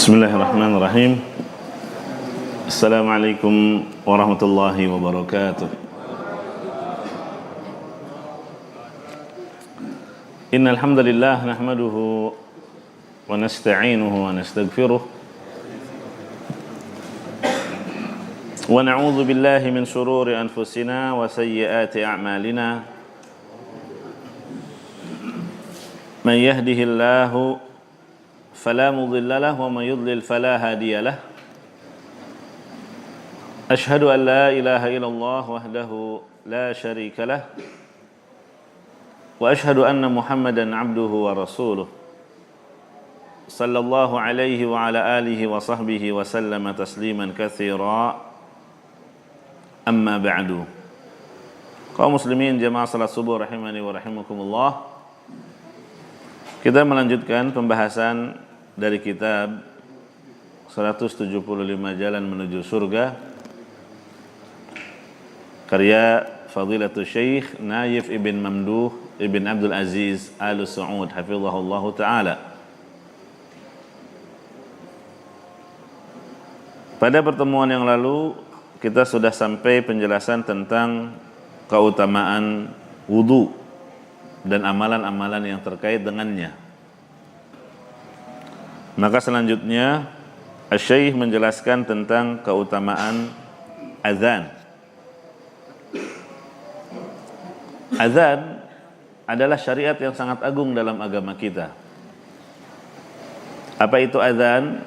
Bismillahirrahmanirrahim. Assalamualaikum warahmatullahi wabarakatuh. Innal hamdalillah nahmaduhu wa nasta'inuhu wa nastaghfiruh wa na'udzu billahi min shururi anfusina wa sayyiati a'malina. Man yahdihillahu فلا مضل له ومن يضلل فلا هادي له أشهد أن لا إله إلا الله وحده لا شريك له وأشهد أن محمدا عبده ورسوله صلى الله عليه وعلى آله وصحبه وسلم تسليما كثيرا أما بعد. Kaum muslimin jamaah salat subuh rahimani wa rahimakumullah, kita melanjutkan pembahasan dari kitab 175 Jalan Menuju Surga karya Fadilatul Syekh Naif ibn Mamduh ibn Abdul Aziz Al Saud hafizahullahu ta'ala. Pada pertemuan yang lalu kita sudah sampai penjelasan tentang keutamaan wudu dan amalan-amalan yang terkait dengannya. Maka selanjutnya Asy-Syaikh menjelaskan tentang keutamaan azan. Azan adalah syariat yang sangat agung dalam agama kita. Apa itu azan?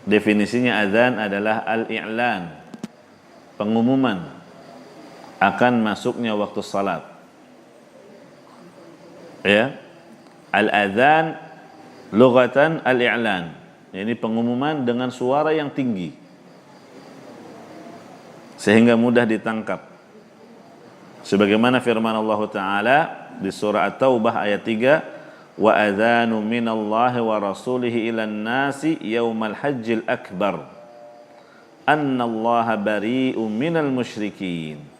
Definisinya azan adalah al-i'lan, pengumuman akan masuknya waktu salat. Ya, al-adzan lughatan al-i'lan, ini pengumuman dengan suara yang tinggi sehingga mudah ditangkap. Sebagaimana firman Allah Ta'ala di surah At-Taubah ayat 3, wa adzanu minallahi wa rasulihi ilan nasi yaumal hajjil akbar annallaha bari'un minal musyrikin.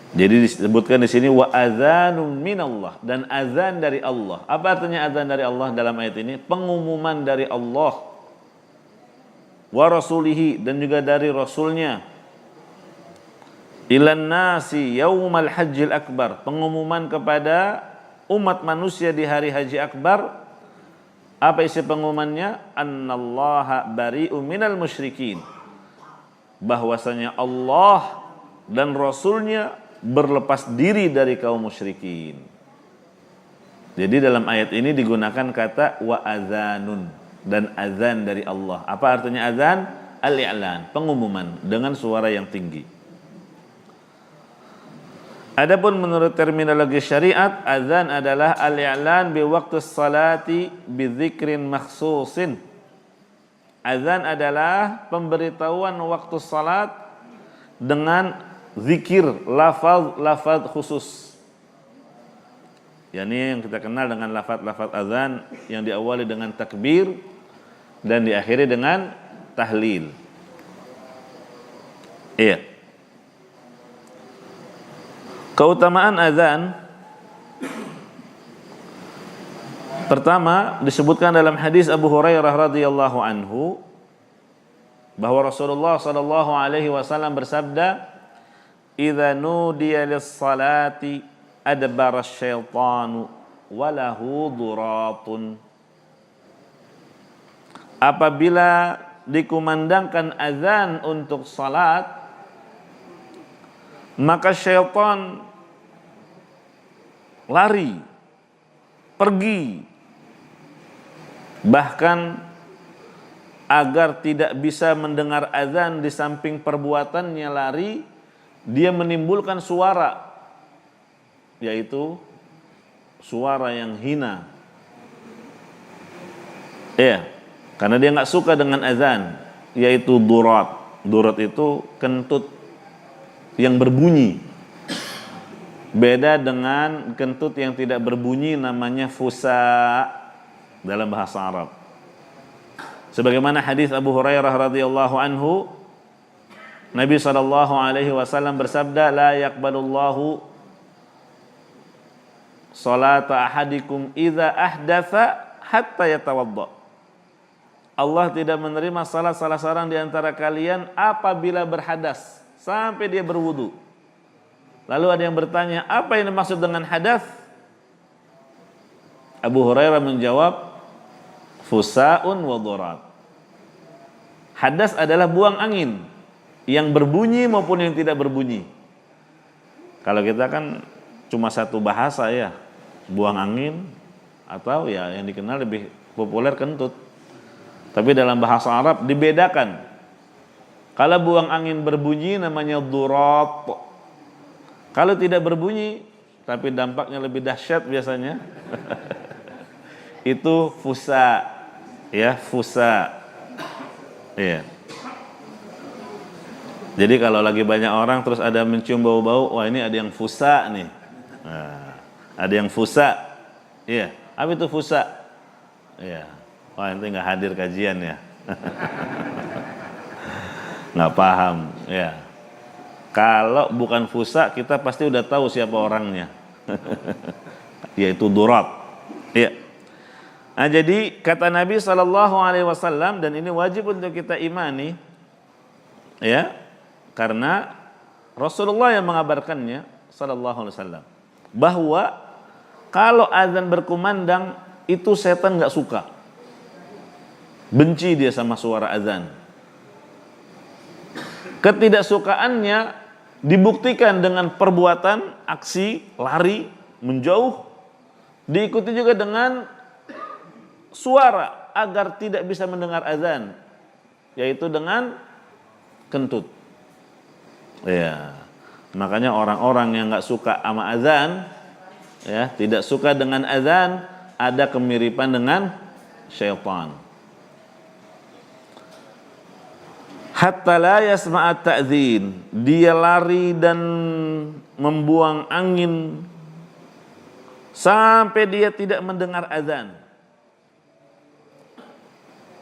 Jadi disebutkan di sini wa adzanun minallah, dan azan dari Allah. Apa artinya azan dari Allah dalam ayat ini? Pengumuman dari Allah, wa rasulihi, dan juga dari rasulnya, ilan nasi yaumal hajjil akbar, pengumuman kepada umat manusia di hari haji akbar. Apa isi pengumumannya? Annallaha bari'un minal musyrikin, bahwasanya Allah dan rasulnya berlepas diri dari kaum musyrikin. Jadi dalam ayat ini digunakan kata wa adzanun, dan azan dari Allah. Apa artinya azan? Al-i'lan, pengumuman dengan suara yang tinggi. Adapun menurut terminologi syariat, azan adalah al-i'lan bi waqti salati bi dzikrin makhsusin. Azan adalah pemberitahuan waktu salat dengan zikir, lafaz khusus. Yani yang kita kenal dengan lafaz azan yang diawali dengan takbir dan diakhiri dengan tahlil. Iya. Keutamaan azan pertama disebutkan dalam hadis Abu Hurairah radhiyallahu anhu bahwa Rasulullah sallallahu alaihi wasallam bersabda, idza nudiya lis-salati adbara asy-syaitanu wa lahu duratun. Apabila dikumandangkan azan untuk salat, maka syaitan lari, pergi, bahkan agar tidak bisa mendengar azan, di samping perbuatannya lari, dia menimbulkan suara, yaitu suara yang hina. Ya, karena dia nggak suka dengan azan, yaitu durat. Durat itu kentut yang berbunyi. Beda dengan kentut yang tidak berbunyi, namanya fusa dalam bahasa Arab. Sebagaimana hadis Abu Hurairah radhiyallahu anhu, Nabi SAW bersabda, la yaqbalullahu salata ahadikum idza ahdatsa hatta yatawadda. Allah tidak menerima salat salah seorang di antara kalian apabila berhadas sampai dia berwudu. Lalu ada yang bertanya, apa yang dimaksud dengan hadas? Abu Hurairah menjawab, fusaun wa dhurat. Hadas adalah buang angin yang berbunyi maupun yang tidak berbunyi. Kalau kita kan cuma satu bahasa ya, buang angin atau ya yang dikenal lebih populer kentut. Tapi dalam bahasa Arab dibedakan. Kalau buang angin berbunyi namanya dhurat. Kalau tidak berbunyi tapi dampaknya lebih dahsyat biasanya itu fusa. Ya, fusa. Iya. Jadi kalau lagi banyak orang terus ada mencium bau-bau, wah ini ada yang fusa nih. Nah, ada yang fusa. Iya, apa itu fusa? Iya. Wah, nanti nggak hadir kajian ya. Nggak paham ya. Kalau bukan fusa kita pasti udah tahu siapa orangnya. Yaitu dhurat. Iya. Nah, jadi kata Nabi SAW, dan ini wajib untuk kita imani ya, karena Rasulullah yang mengabarkannya SAW, bahwa kalau azan berkumandang itu setan nggak suka, benci dia sama suara azan. Ketidaksukaannya dibuktikan dengan perbuatan, aksi, lari, menjauh, diikuti juga dengan suara agar tidak bisa mendengar azan, yaitu dengan kentut. Ya, makanya orang-orang yang nggak suka sama azan, ya, tidak suka dengan azan, ada kemiripan dengan syaitan. Hatta la yasma'at ta'zin, dia lari dan membuang angin sampai dia tidak mendengar azan.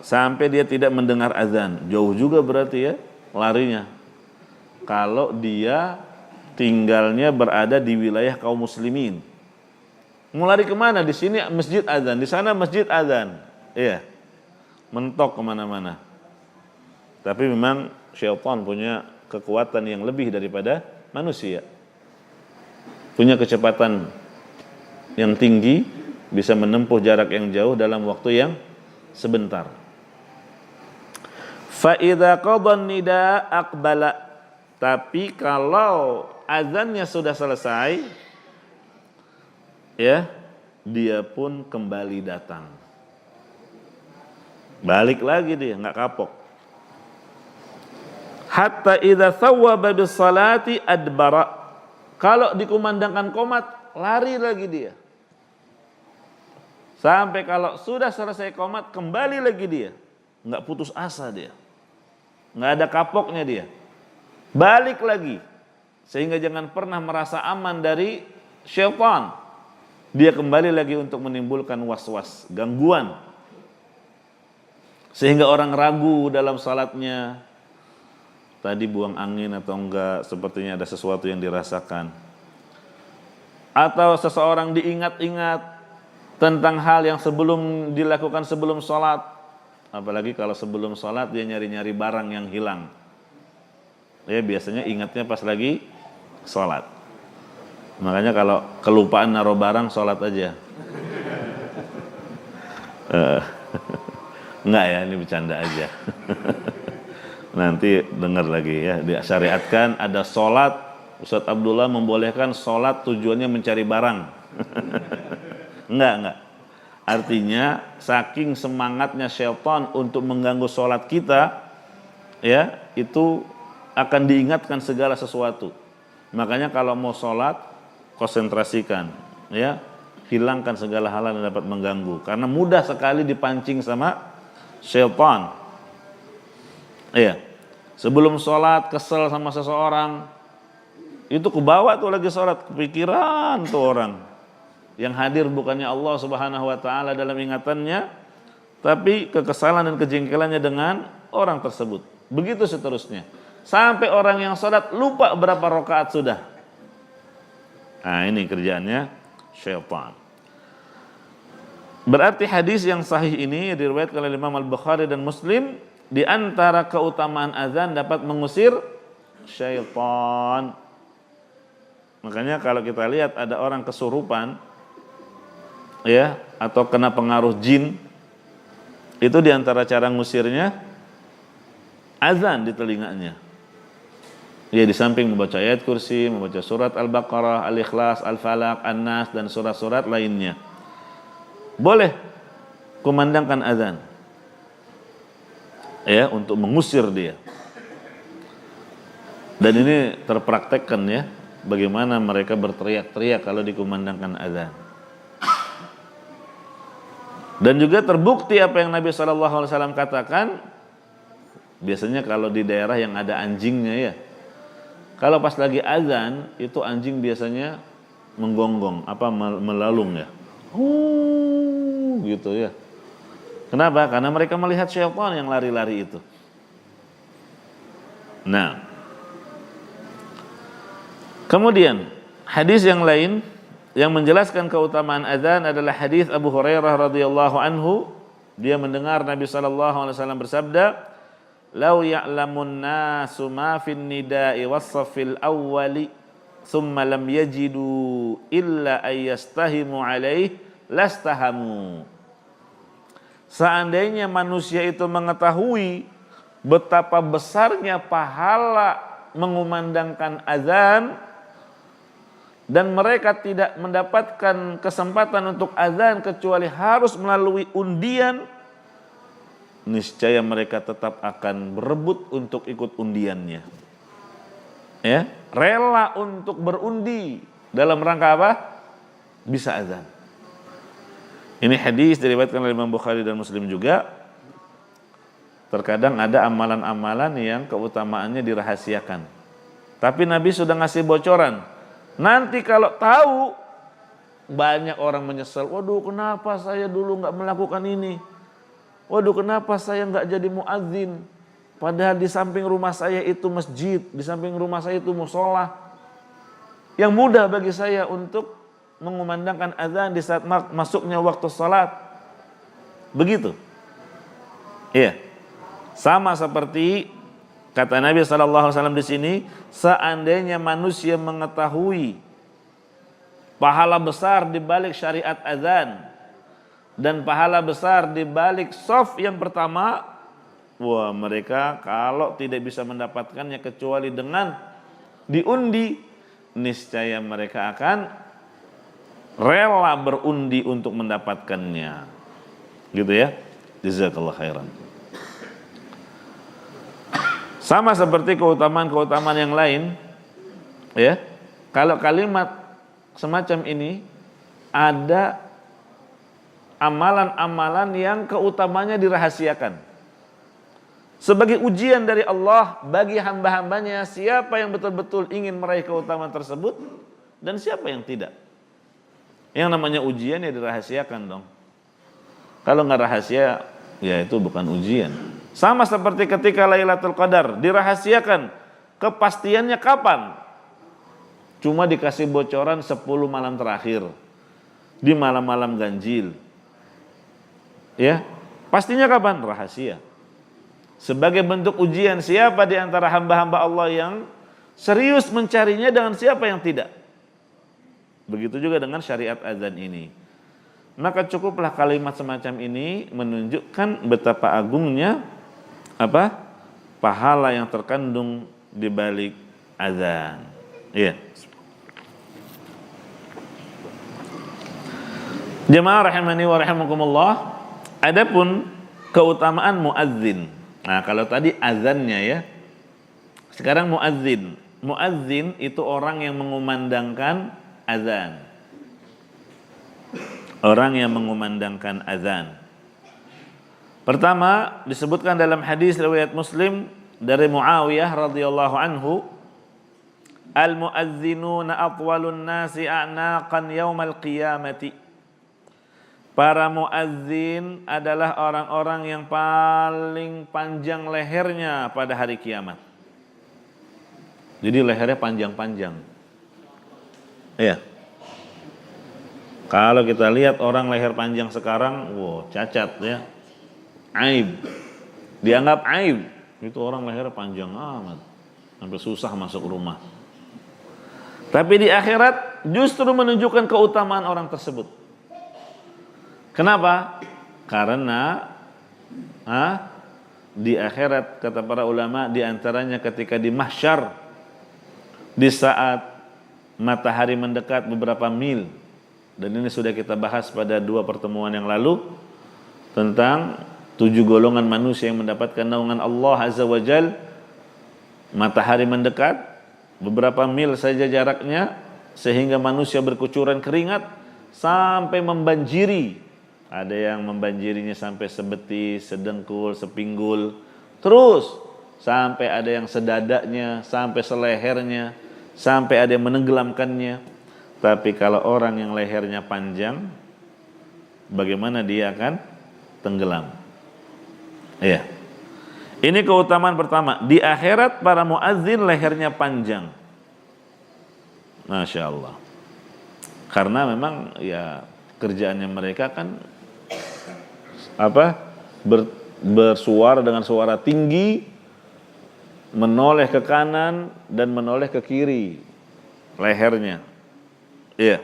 Sampai dia tidak mendengar azan. Jauh juga berarti ya larinya. Kalau dia tinggalnya berada di wilayah kaum muslimin. Mau lari kemana? Di sini masjid azan, di sana masjid azan. Iya, mentok kemana-mana. Tapi memang syaitan punya kekuatan yang lebih daripada manusia. Punya kecepatan yang tinggi, bisa menempuh jarak yang jauh dalam waktu yang sebentar. Fa idza qadha nida aqbala. Tapi kalau azannya sudah selesai, ya, dia pun kembali datang. Balik lagi dia, enggak kapok. Hatta idza thawwaba bis salati adbara. Kalau dikumandangkan qomat, lari lagi dia. Sampai kalau sudah selesai qomat, kembali lagi dia. Enggak putus asa dia. Enggak ada kapoknya dia. Balik lagi. Sehingga jangan pernah merasa aman dari syaitan. Dia kembali lagi untuk menimbulkan was-was, gangguan. Sehingga orang ragu dalam salatnya. Tadi buang angin atau enggak, sepertinya ada sesuatu yang dirasakan. Atau seseorang diingat-ingat tentang hal yang sebelum dilakukan sebelum sholat. Apalagi kalau sebelum sholat dia nyari-nyari barang yang hilang. Ya biasanya ingatnya pas lagi sholat. Makanya kalau kelupaan naruh barang, sholat aja. Enggak ya, ini bercanda aja. Nanti dengar lagi ya, disyariatkan ada sholat. Ustadz Abdullah membolehkan sholat tujuannya mencari barang. Enggak. Artinya saking semangatnya syaitan untuk mengganggu sholat kita, ya itu akan diingatkan segala sesuatu. Makanya kalau mau sholat, konsentrasikan, ya, hilangkan segala hal yang dapat mengganggu. Karena mudah sekali dipancing sama syaitan. Iya. Sebelum sholat kesel sama seseorang, itu kebawa tuh lagi sholat, kepikiran tuh orang. Yang hadir bukannya Allah Subhanahu wa taala dalam ingatannya, tapi kekesalan dan kejengkelannya dengan orang tersebut. Begitu seterusnya. Sampai orang yang sholat lupa berapa rakaat sudah. Nah, ini kerjaannya syaitan. Berarti hadis yang sahih ini diriwayatkan oleh Imam Al-Bukhari dan Muslim, di antara keutamaan azan dapat mengusir syaitan. Makanya kalau kita lihat ada orang kesurupan ya atau kena pengaruh jin, itu di antara cara ngusirnya azan di telinganya. Ya, di samping membaca ayat kursi, membaca surat Al-Baqarah, Al-Ikhlas, Al-Falaq, An-Nas dan surat-surat lainnya. Boleh kumandangkan azan ya untuk mengusir dia. Dan ini terpraktekkan ya, bagaimana mereka berteriak-teriak kalau dikumandangkan azan. Dan juga terbukti apa yang Nabi SAW katakan, biasanya kalau di daerah yang ada anjingnya ya, kalau pas lagi azan itu anjing biasanya menggonggong, melalung ya, gitu ya. Kenapa? Karena mereka melihat syaitan yang lari-lari itu. Nah, kemudian hadis yang lain yang menjelaskan keutamaan azan adalah hadis Abu Hurairah radhiyallahu anhu. Dia mendengar Nabi SAW bersabda, "Lau ya'lamun nasu ma fin nida'i was-saffil awwali thumma lam yajidu illa ayyastahimu alaih lastahamu." Seandainya manusia itu mengetahui betapa besarnya pahala mengumandangkan azan dan mereka tidak mendapatkan kesempatan untuk azan kecuali harus melalui undian, niscaya mereka tetap akan berebut untuk ikut undiannya. Ya, rela untuk berundi dalam rangka apa? Bisa azan. Ini hadis diriwayatkan oleh Imam Bukhari dan Muslim juga. Terkadang ada amalan-amalan yang keutamaannya dirahasiakan. Tapi Nabi sudah ngasih bocoran. Nanti kalau tahu, banyak orang menyesal. Waduh, kenapa saya dulu nggak melakukan ini? Waduh, kenapa saya nggak jadi muadzin? Padahal di samping rumah saya itu masjid, di samping rumah saya itu musola. Yang mudah bagi saya untuk mengumandangkan azan di saat masuknya waktu salat. Begitu. Iya. Sama seperti kata Nabi SAW di sini, seandainya manusia mengetahui pahala besar di balik syariat azan dan pahala besar di balik shaf yang pertama, wah, mereka kalau tidak bisa mendapatkannya kecuali dengan diundi, niscaya mereka akan rela berundi untuk mendapatkannya. Gitu ya. Jazakallah khairan. Sama seperti keutamaan-keutamaan yang lain, ya. Kalau kalimat semacam ini ada amalan-amalan yang keutamanya dirahasiakan. Sebagai ujian dari Allah bagi hamba-hambanya, siapa yang betul-betul ingin meraih keutamaan tersebut dan siapa yang tidak. Yang namanya ujian ya dirahasiakan dong. Kalau nggak rahasia, ya itu bukan ujian. Sama seperti ketika Lailatul Qadar dirahasiakan, kepastiannya kapan? Cuma dikasih bocoran 10 malam terakhir, di malam-malam ganjil. Ya, pastinya kapan? Rahasia. Sebagai bentuk ujian siapa di antara hamba-hamba Allah yang serius mencarinya dengan siapa yang tidak. Begitu juga dengan syariat azan ini. Maka cukuplah kalimat semacam ini menunjukkan betapa agungnya pahala yang terkandung di balik azan. Iya. Jemaah rahimani wa rahimakumullah, adapun keutamaan muadzin. Nah, kalau tadi azannya ya. Sekarang muadzin. Muadzin itu orang yang mengumandangkan azan. Orang yang mengumandangkan azan. Pertama disebutkan dalam hadis riwayat Muslim dari Muawiyah radhiyallahu anhu, al-muadzinuna atwalun nasi a'naqan yaumal qiyamati. Para muadzin adalah orang-orang yang paling panjang lehernya pada hari kiamat. Jadi lehernya panjang-panjang. Iya. Kalau kita lihat orang leher panjang sekarang, wow, cacat ya. Aib. Dianggap aib. Itu orang leher panjang amat. Sampai susah masuk rumah. Tapi di akhirat justru menunjukkan keutamaan orang tersebut. Kenapa? Karena di akhirat kata para ulama, di antaranya ketika di mahsyar, di saat matahari mendekat beberapa mil, dan ini sudah kita bahas pada 2 pertemuan yang lalu tentang 7 golongan manusia yang mendapatkan naungan Allah Azza wa Jal. Matahari mendekat beberapa mil saja jaraknya, sehingga manusia berkucuran keringat sampai membanjiri. Ada yang membanjirinya sampai sebetis, sedengkul, sepinggul, terus sampai ada yang sedadaknya, sampai selehernya, sampai ada yang menenggelamkannya. Tapi kalau orang yang lehernya panjang, bagaimana dia akan tenggelam? Iya. Ini keutamaan pertama. Di akhirat para muadzin lehernya panjang. Masya Allah. Karena memang ya kerjaannya mereka kan bersuara dengan suara tinggi, menoleh ke kanan dan menoleh ke kiri lehernya. Iya.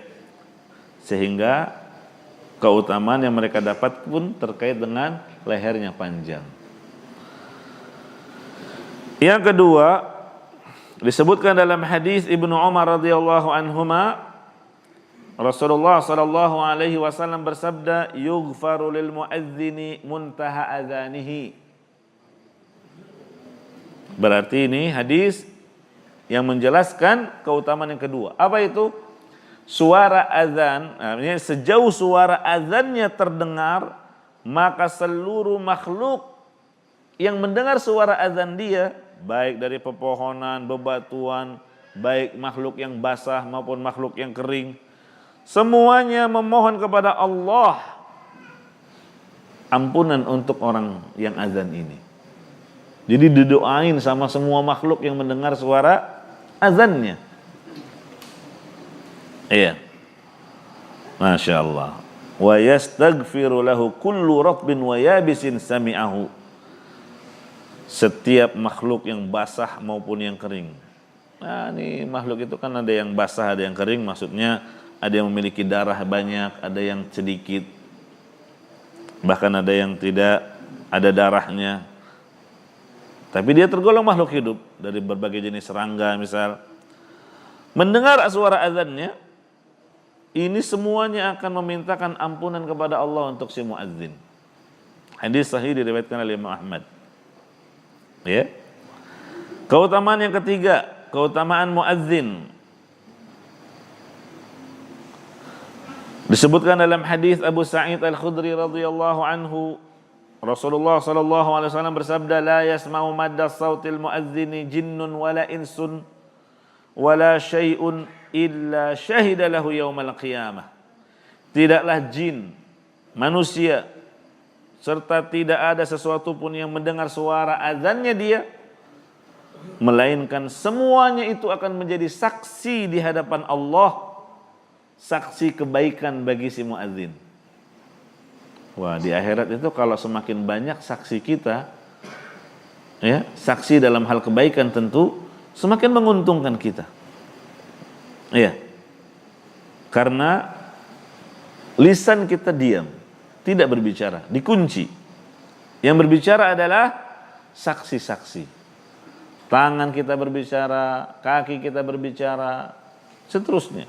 Sehingga keutamaan yang mereka dapat pun terkait dengan lehernya panjang. Yang kedua, disebutkan dalam hadis Ibnu Umar radhiyallahu anhuma, Rasulullah sallallahu alaihi wasallam bersabda, "Yughfaru lil muadzini muntaha adzanihi." Berarti ini hadis yang menjelaskan keutamaan yang kedua. Apa itu? Suara azan, ini sejauh suara azannya terdengar, maka seluruh makhluk yang mendengar suara azan dia, baik dari pepohonan, bebatuan, baik makhluk yang basah maupun makhluk yang kering, semuanya memohon kepada Allah ampunan untuk orang yang azan ini. Jadi didoain sama semua makhluk yang mendengar suara azannya. Iya. Masya Allah. Wa yastaghfiru lahu kullu ratbin wa yabisin sami'ahu. Setiap makhluk yang basah maupun yang kering. Nah, ini makhluk itu kan ada yang basah, ada yang kering. Maksudnya ada yang memiliki darah banyak, ada yang sedikit. Bahkan ada yang tidak ada darahnya. Tapi dia tergolong makhluk hidup dari berbagai jenis serangga misal. Mendengar suara azannya, ini semuanya akan memintakan ampunan kepada Allah untuk si muadzin. Hadis sahih diriwayatkan oleh Imam Ahmad. Ya. Keutamaan yang ketiga, keutamaan muadzin. Disebutkan dalam hadis Abu Sa'id Al-Khudri radhiyallahu anhu, Rasulullah sallallahu alaihi wasallam bersabda, "La yasma'u madda sautil muadzini jinnun wala insun wala syai'un illa syahida lahu yaumal qiyamah." Tidaklah jin, manusia, serta tidak ada sesuatu pun yang mendengar suara azannya dia, melainkan semuanya itu akan menjadi saksi di hadapan Allah, saksi kebaikan bagi si muadzin. Wah, di akhirat itu kalau semakin banyak saksi kita, ya, saksi dalam hal kebaikan tentu semakin menguntungkan kita. Iya. Karena lisan kita diam, tidak berbicara, dikunci. Yang berbicara adalah saksi-saksi. Tangan kita berbicara, kaki kita berbicara, seterusnya.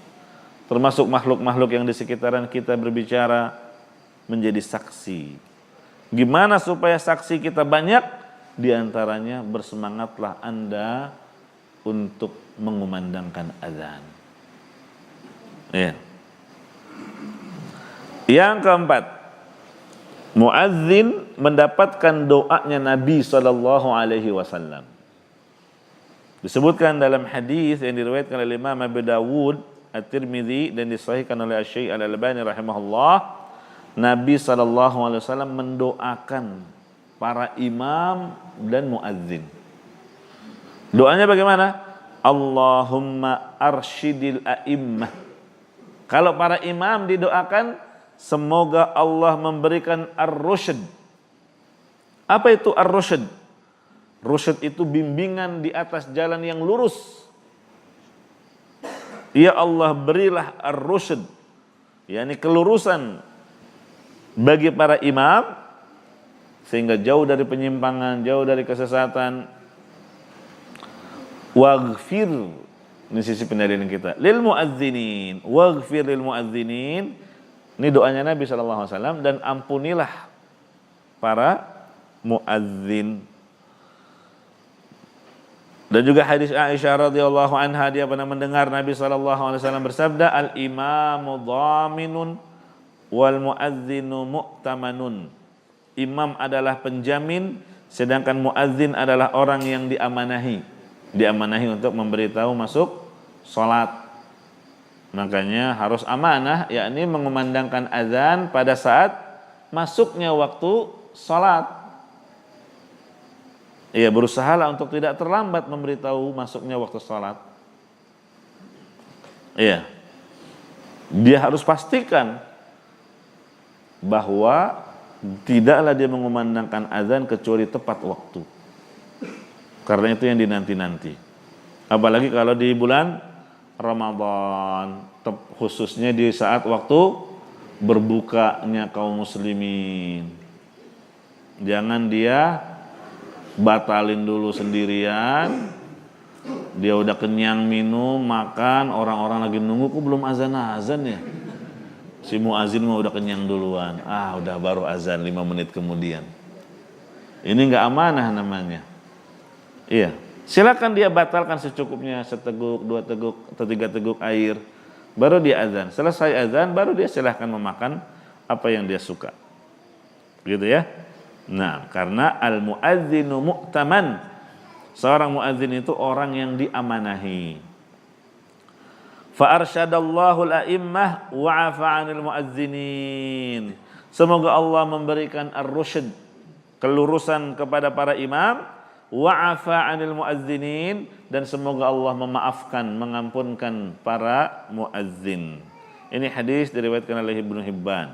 Termasuk makhluk-makhluk yang di sekitaran kita berbicara, menjadi saksi. Gimana supaya saksi kita banyak? Di antaranya bersemangatlah Anda untuk mengumandangkan azan. Ya. Yang keempat, muadzin mendapatkan doanya Nabi sallallahu alaihi wasallam. Disebutkan dalam hadis yang diriwayatkan oleh Imam Abu Dawud, At-Tirmidzi dan disahihkan oleh Asy-Syaikh Al-Albani rahimahullah, Nabi sallallahu alaihi wasallam mendoakan para imam dan muadzin. Doanya bagaimana? Allahumma arsyidil a'immah Kalau para imam didoakan, semoga Allah memberikan ar-rusyd. Apa itu ar-rusyd? Rusyd itu bimbingan di atas jalan yang lurus. Ya Allah, berilah ar-rusyd, yakni kelurusan bagi para imam sehingga jauh dari penyimpangan, jauh dari kesesatan. Waghfir, ini sisi pendalilan kita, lil muadzinin, waghfir lil muadzinin. Ini doanya Nabi SAW, dan ampunilah para muadzin. Dan juga hadis Aisyah radhiyallahu anha, dia pernah mendengar Nabi SAW bersabda, al imamu dhaminun wal muadzinu mu'tamanun. Imam adalah penjamin, sedangkan muadzin adalah orang yang diamanahi untuk memberitahu masuk sholat. Makanya harus amanah, yakni mengumandangkan azan pada saat masuknya waktu sholat. Ia berusahalah untuk tidak terlambat memberitahu masuknya waktu sholat. Iya, dia harus pastikan bahwa tidaklah dia mengumandangkan azan kecuali tepat waktu. Karena itu yang dinanti-nanti. Apalagi kalau di bulan Ramadan, khususnya di saat waktu berbukanya kaum muslimin. Jangan dia batalin dulu sendirian. Dia udah kenyang minum, makan, orang-orang lagi nunggu, kok belum azan-azan ya? Si muazin mah udah kenyang duluan. Udah baru azan 5 menit kemudian. Ini enggak amanah namanya. Iya, silakan dia batalkan secukupnya, seteguk, 2 teguk, atau 3 teguk air, baru dia azan. Selesai azan, baru dia silahkan memakan apa yang dia suka. Gitu ya. Nah, karena al-muadzinu mu'taman, seorang muadzin itu orang yang diamanahi. Fa arsyadallahu al-a'immah wa 'afa 'anil muadzinin. Semoga Allah memberikan ar-rusyd, kelurusan kepada para imam, wa'afa 'anil muadzinin, dan semoga Allah memaafkan, mengampunkan para muadzin. Ini hadis diriwayatkan oleh Ibnu Hibban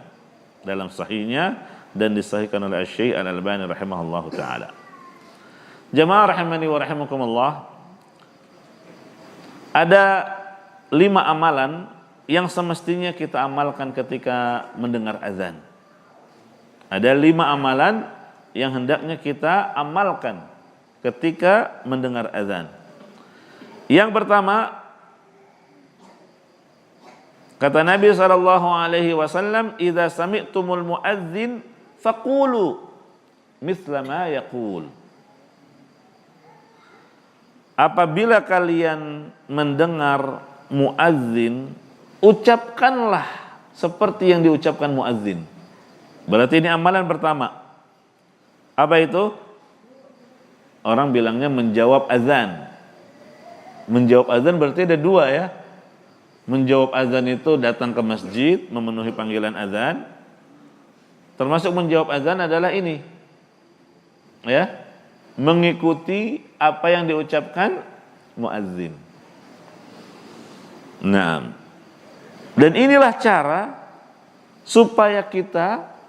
dalam sahihnya dan disahihkan oleh Syekh Al-Albani rahimahullahu taala. Jamaah rahimani wa rahimakumullah. Ada 5 amalan yang semestinya kita amalkan ketika mendengar azan. Ada 5 amalan yang hendaknya kita amalkan ketika mendengar azan. Yang pertama, kata Nabi SAW, "Idza sami'tumul muadzin faqulu mithla ma yaqul." Apabila kalian mendengar muadzin, ucapkanlah seperti yang diucapkan muadzin. Berarti ini amalan pertama. Apa itu? Orang bilangnya menjawab azan. Menjawab azan berarti ada 2 ya. Menjawab azan itu datang ke masjid, memenuhi panggilan azan. Termasuk menjawab azan adalah ini. Ya. Mengikuti apa yang diucapkan muadzin. Nah. Dan inilah cara supaya kita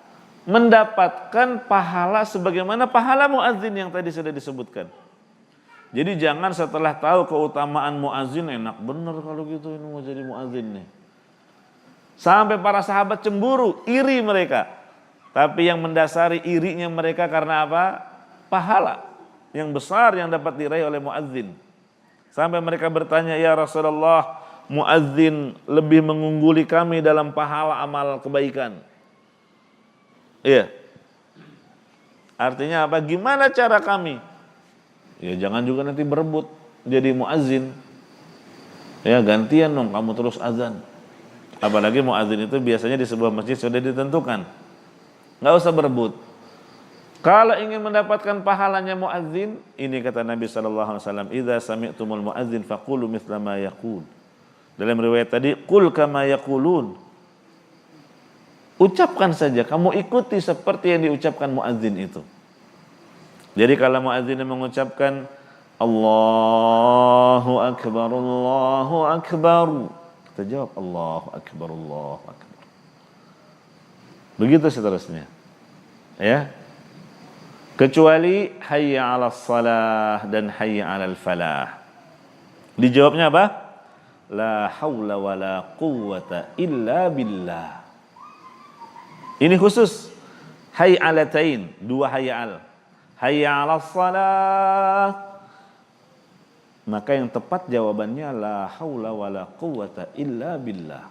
mendapatkan pahala sebagaimana pahala muadzin yang tadi sudah disebutkan. Jadi jangan setelah tahu keutamaan muadzin, enak bener kalau gitu ini mau jadi muadzin nih. Sampai para sahabat cemburu, iri mereka. Tapi yang mendasari irinya mereka karena apa? Pahala yang besar yang dapat diraih oleh muadzin. Sampai mereka bertanya, "Ya Rasulullah, muadzin lebih mengungguli kami dalam pahala amal kebaikan." Iya. Artinya apa? Gimana cara kami? Ya jangan juga nanti berebut jadi muadzin. Ya gantian dong, kamu terus azan. Apalagi muadzin itu biasanya di sebuah masjid sudah ditentukan. Nggak usah berebut. Kalau ingin mendapatkan pahalanya muadzin, ini kata Nabi SAW, "Idza sami'tumul muadzin faqulu mithla ma yaqul." Dalam riwayat tadi, "Qul kama yaqulun." Ucapkan saja, kamu ikuti seperti yang diucapkan muadzin itu. Jadi kalau muadzin mengucapkan Allahu Akbar, Allahu Akbar, Kita jawab Allahu Akbar, Allahu Akbar. Begitu seterusnya. Ya. Kecuali hayya 'alas shalah dan hayya 'alal falah. Dijawabnya apa? La haula wala quwwata illa billah. Ini khusus hayya 'alatain, dua hayya 'al. Hayya 'alas shalah. Maka yang tepat jawabannya la haula wala quwwata illa billah.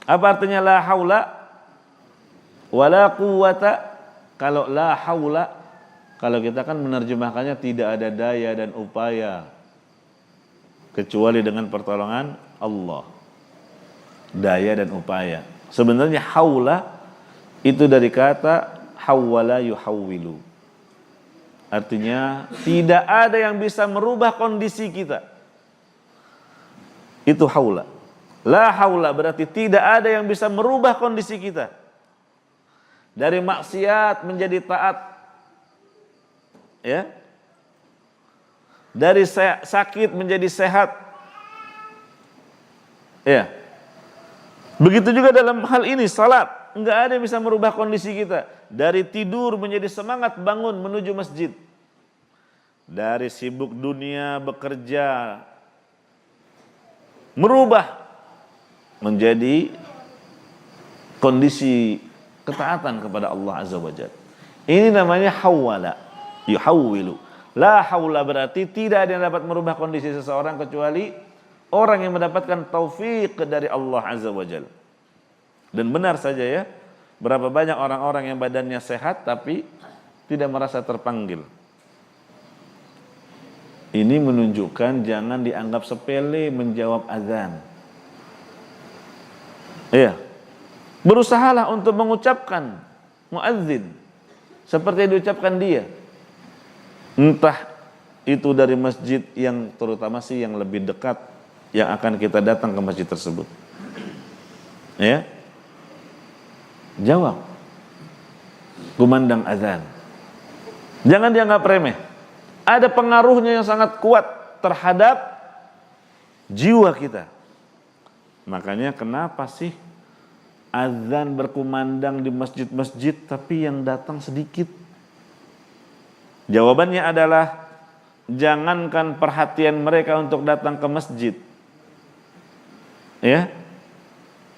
Apa artinya la haula wala quwwata? Kalau la haula, kalau kita kan menerjemahkannya tidak ada daya dan upaya kecuali dengan pertolongan Allah. Daya dan upaya. Sebenarnya haula itu dari kata hawwala yuhawwilu. Artinya tidak ada yang bisa merubah kondisi kita. Itu haula. La haula berarti tidak ada yang bisa merubah kondisi kita. Dari maksiat menjadi taat. Ya. Dari sakit menjadi sehat. Ya. Begitu juga dalam hal ini salat, enggak ada yang bisa merubah kondisi kita. Dari tidur menjadi semangat bangun menuju masjid. Dari sibuk dunia bekerja merubah menjadi kondisi ketaatan kepada Allah Azza wa Jalla. Ini namanya hawwala. Yuhawwilu. La haula berarti tidak ada yang dapat merubah kondisi seseorang kecuali orang yang mendapatkan taufik dari Allah Azza wa Jalla. Dan benar saja ya, berapa banyak orang-orang yang badannya sehat tapi tidak merasa terpanggil. Ini menunjukkan jangan dianggap sepele menjawab azan. Iya. Berusahalah untuk mengucapkan muadzin seperti yang diucapkan dia. Entah itu dari masjid yang terutama sih yang lebih dekat yang akan kita datang ke masjid tersebut. Ya. Jawab. Kumandang azan. Jangan dianggap remeh. Ada pengaruhnya yang sangat kuat terhadap jiwa kita. Makanya kenapa sih azan berkumandang di masjid-masjid tapi yang datang sedikit? Jawabannya adalah jangankan perhatian mereka untuk datang ke masjid. Ya.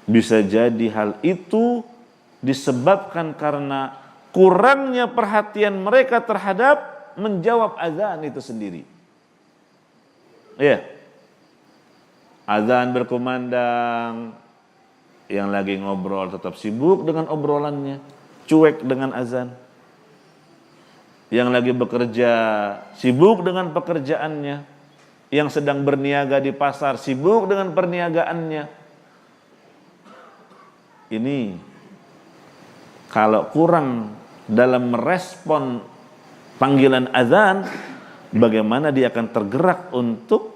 Bisa jadi hal itu disebabkan karena kurangnya perhatian mereka terhadap menjawab azan itu sendiri. Ya. Azan berkumandang, yang lagi ngobrol tetap sibuk dengan obrolannya, cuek dengan azan. Yang lagi bekerja sibuk dengan pekerjaannya, yang sedang berniaga di pasar sibuk dengan perniagaannya. Ini kalau kurang dalam merespon panggilan azan, bagaimana dia akan tergerak untuk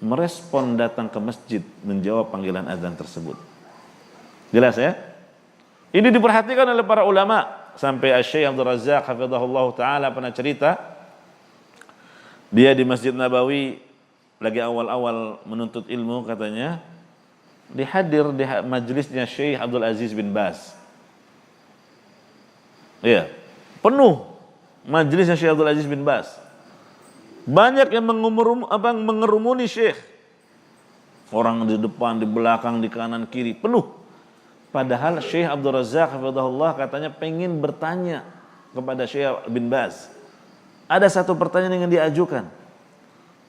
merespon datang ke masjid menjawab panggilan azan tersebut. Jelas ya? Ini diperhatikan oleh para ulama. Sampai Syekh Abdul Razak hafizahullah ta'ala pernah cerita, dia di Masjid Nabawi lagi awal-awal menuntut ilmu katanya, dihadir di majelisnya Syekh Abdul Aziz bin Baz. Iya, penuh majelisnya Syekh Abdul Aziz bin Baz. Banyak yang mengerumuni Syekh. Orang di depan, di belakang, di kanan, kiri, penuh. Padahal Syekh Abdul Razak hafizahullah katanya pengen bertanya kepada Syekh bin Baz. Ada satu pertanyaan yang diajukan.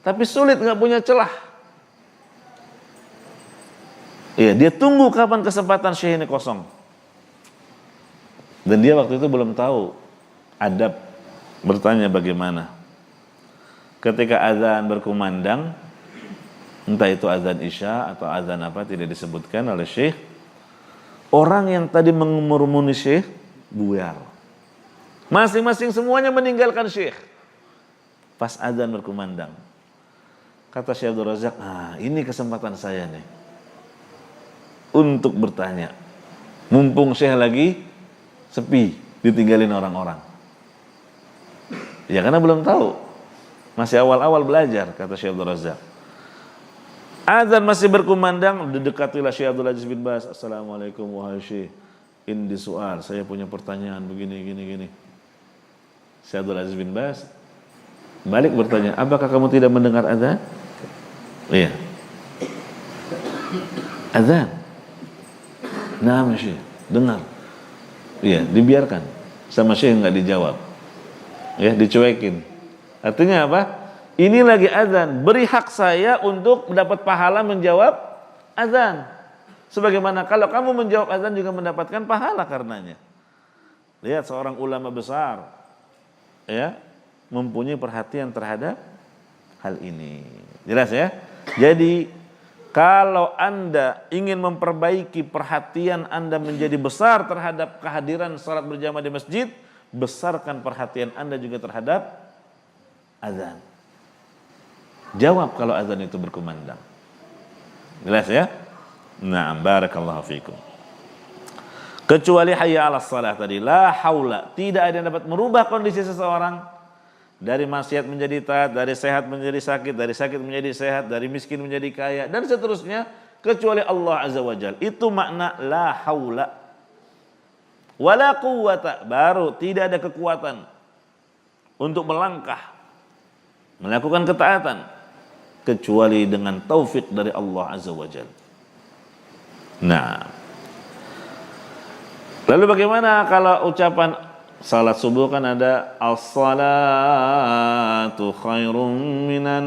Tapi sulit, nggak punya celah. Iya, dia tunggu kapan kesempatan Syekh ini kosong. Dan dia waktu itu belum tahu adab bertanya bagaimana. Ketika azan berkumandang, entah itu azan Isya atau azan apa tidak disebutkan oleh Syekh, orang yang tadi mengerumuni Syekh buyar. Masing-masing semuanya meninggalkan Syekh. Pas azan berkumandang, kata Syekh Abdul Razak, ini kesempatan saya nih untuk bertanya. Mumpung Syekh lagi sepi, ditinggalin orang-orang. Ya karena belum tahu, masih awal-awal belajar, kata Syekh Abdul Razak. Azan masih berkumandang, didekatilah Syekh Abdul Aziz bin Baz. Assalamualaikum wahai Syekh. Ini soal, saya punya pertanyaan begini. Syekh Abdul Aziz bin Baz balik bertanya, apakah kamu tidak mendengar azan? Iya. Azan. Nah, Syekh, dengar. Iya, dibiarkan. Sama Syekh enggak dijawab. Ya, dicuekin. Artinya apa? Ini lagi azan, beri hak saya untuk mendapat pahala menjawab azan. Sebagaimana kalau kamu menjawab azan juga mendapatkan pahala karenanya. Lihat seorang ulama besar, ya, mempunyai perhatian terhadap hal ini. Jelas ya? Jadi kalau Anda ingin memperbaiki perhatian Anda menjadi besar terhadap kehadiran salat berjamaah di masjid, besarkan perhatian Anda juga terhadap azan. Jawab kalau azan itu berkumandang. Jelas ya? Nah, barakallahu fikum. Kecuali hayya 'alas shalah tadi, la haula, tidak ada yang dapat merubah kondisi seseorang dari maksiat menjadi taat, dari sehat menjadi sakit, dari sakit menjadi sehat, dari miskin menjadi kaya dan seterusnya kecuali Allah Azza wa Jalla. Itu makna la haula wala quwwata, baru tidak ada kekuatan untuk melangkah melakukan ketaatan kecuali dengan taufik dari Allah Azza wa Jalla. Nah, lalu bagaimana kalau ucapan salat subuh kan ada as-salatu khairum minan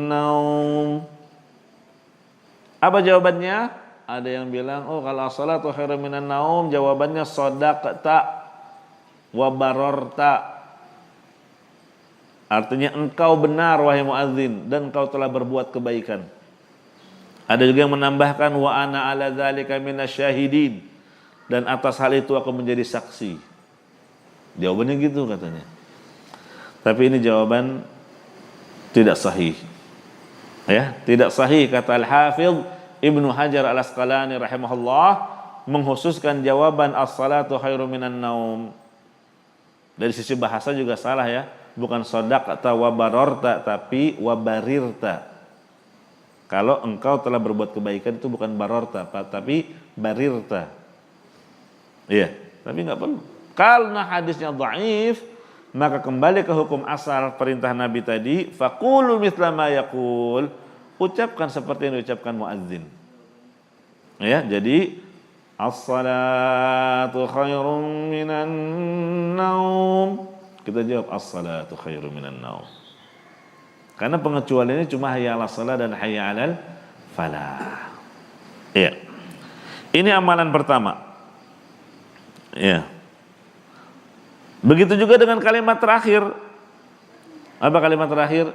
naum. Apa jawabannya? Ada yang bilang, oh kalau as-salatu khairum minan naum jawabannya shadaqta wa bararta. Artinya engkau benar wahai muadzin dan engkau telah berbuat kebaikan. Ada juga yang menambahkan wa ana ala dzalika minasyahidin, dan atas hal itu aku menjadi saksi. Jawabannya gitu katanya. Tapi ini jawaban tidak sahih. Ya, tidak sahih kata Al-Hafidz Ibnu Hajar Al-Asqalani rahimahullah mengkhususkan jawaban as-salatu khairum minan naum. Dari sisi bahasa juga salah ya. Bukan shadaqta wa bararta tapi wa barirta. Kalau engkau telah berbuat kebaikan itu bukan bararta tapi barirta. Iya, tapi enggak perlu. Kalau hadisnya dhaif, maka kembali ke hukum asal perintah Nabi tadi, faqulu mithla ma yaqul, ucapkan seperti yang diucapkan muadzin. Ya, jadi as-salatu khairum minan naum. Kita jawab as-salatu khairum minan naum. Karena pengecualiannya cuma hayya 'alas shalah dan hayya 'alal falah. Iya. Ini amalan pertama. Iya. Begitu juga dengan kalimat terakhir. Apa kalimat terakhir?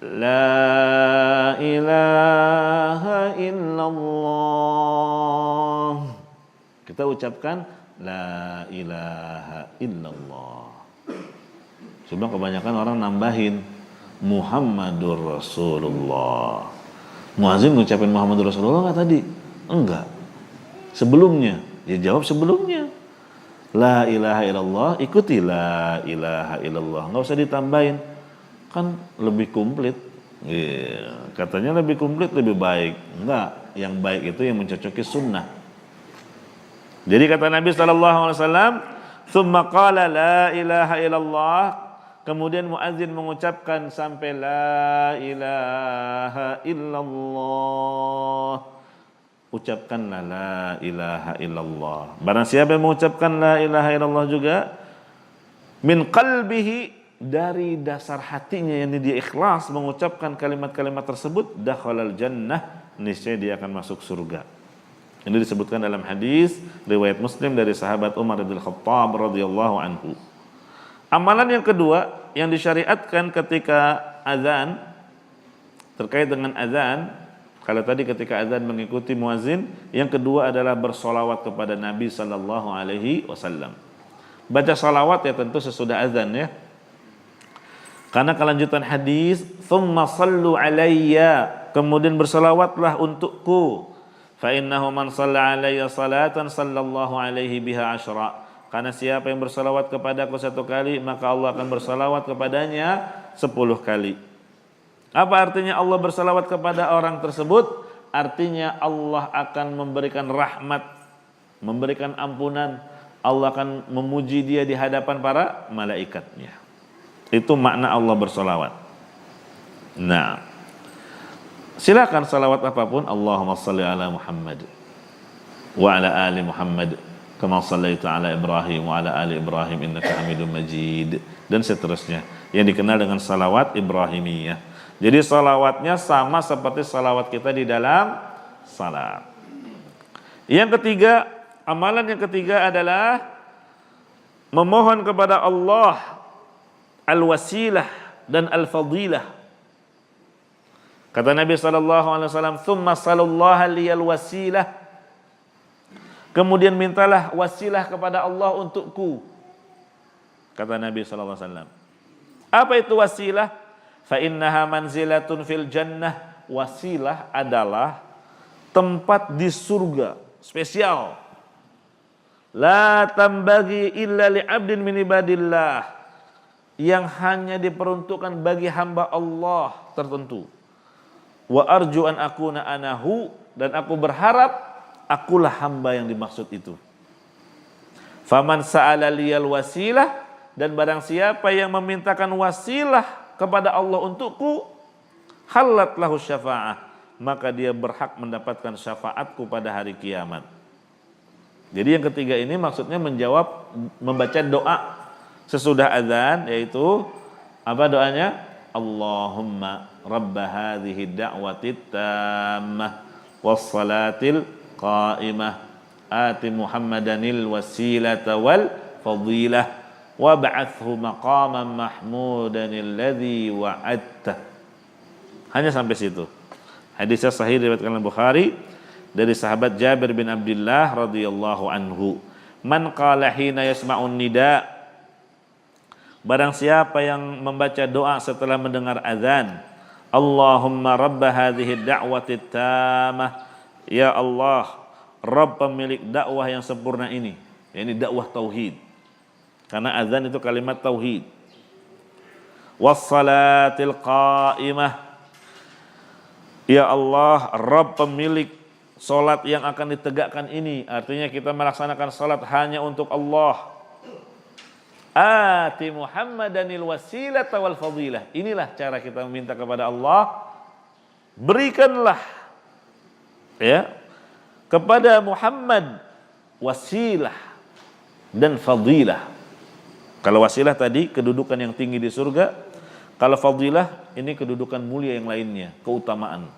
La ilaha illallah. Kita ucapkan la ilaha illallah. Cuma kebanyakan orang nambahin Muhammadur Rasulullah. Muazzin ngucapin Muhammadur Rasulullah enggak tadi? Enggak. Sebelumnya, dia jawab sebelumnya. La ilaha illallah, ikuti la ilaha illallah. Enggak usah ditambahin. Kan lebih komplit. Yeah. Katanya lebih komplit, lebih baik. Enggak, yang baik itu yang mencocoki sunnah. Jadi kata Nabi SAW, "Tsumma qala la ilaha illallah." Kemudian muadzin mengucapkan sampai la ilaha illallah. Ucapkanlah la ilaha illallah. Barang siapa yang mengucapkan la ilaha illallah juga min qalbihi, dari dasar hatinya yang dia ikhlas mengucapkan kalimat-kalimat tersebut, dakhalal jannah, niscaya dia akan masuk surga. Ini disebutkan dalam hadis riwayat Muslim dari sahabat Umar bin Khattab radhiyallahu anhu. Amalan yang kedua yang disyariatkan ketika azan, terkait dengan azan, kalau tadi ketika azan mengikuti muazin, yang kedua adalah bersolawat kepada Nabi sallallahu alaihi wasallam. Baca salawat ya tentu sesudah azan ya. Karena kelanjutan hadis, "Tsumma shallu alayya," kemudian bersolawatlah untukku. Fa innahu man shalla alayya salatan sallallahu alaihi biha asyra. Karena siapa yang bersolawat kepadaku 1 kali, maka Allah akan bersolawat kepadanya 10 kali. Apa artinya Allah bersalawat kepada orang tersebut? Artinya Allah akan memberikan rahmat, memberikan ampunan. Allah akan memuji dia di hadapan para malaikatnya. Itu makna Allah bersalawat. Nah, silakan salawat apapun. Allahumma salli ala Muhammad wa ala ali Muhammad kama sallaita ala Ibrahim wa ala ali Ibrahim innaka Hamidum Majid, dan seterusnya yang dikenal dengan salawat Ibrahimiyah. Jadi salawatnya sama seperti salawat kita di dalam salat. Yang ketiga, amalan yang ketiga adalah memohon kepada Allah al-wasilah dan al-fadilah. Kata Nabi SAW, "Tsumma sallallahu liyal wasilah." Kemudian mintalah wasilah kepada Allah untukku. Kata Nabi SAW. Apa itu wasilah? Fa innaha manzilatun fil jannah. Wasilah adalah tempat di surga spesial. La tambagi illa li abdin min ibadillah, yang hanya diperuntukkan bagi hamba Allah tertentu. Wa arju an akuna anahu, dan aku berharap akulah hamba yang dimaksud itu. Faman sa'ala liyal wasilah, dan barang siapa yang memintakan wasilah kepada Allah untukku, halat lahu syafa'ah, maka dia berhak mendapatkan syafaatku pada hari kiamat. Jadi yang ketiga ini maksudnya menjawab, membaca doa sesudah azan, yaitu apa doanya? Allahumma rabba hadhihi da'watit tammah wassalatil qa'imah ati Muhammadanil wasilata wal fadilah wab'athhu maqaman mahmudan alladhi wa'adta. Hanya sampai situ. Hadisnya sahih diriwayatkan oleh Bukhari dari sahabat Jabir bin Abdullah radhiyallahu anhu. Man qala hina yasma'un nida, barang siapa yang membaca doa setelah mendengar azan, Allahumma rabba hadhihi da'wati tamah, ya Allah, Rabb pemilik dakwah yang sempurna ini, yakni dakwah tauhid. Karena azan itu kalimat tauhid. Wassalatil qa'imah, ya Allah, Rabb pemilik salat yang akan ditegakkan ini. Artinya kita melaksanakan salat hanya untuk Allah. Ati Muhammadanil wasilata wal fadilah. Inilah cara kita meminta kepada Allah. Berikanlah ya kepada Muhammad wasilah dan fadilah. Kalau wasilah tadi kedudukan yang tinggi di surga, kalau fadilah ini kedudukan mulia yang lainnya, keutamaan.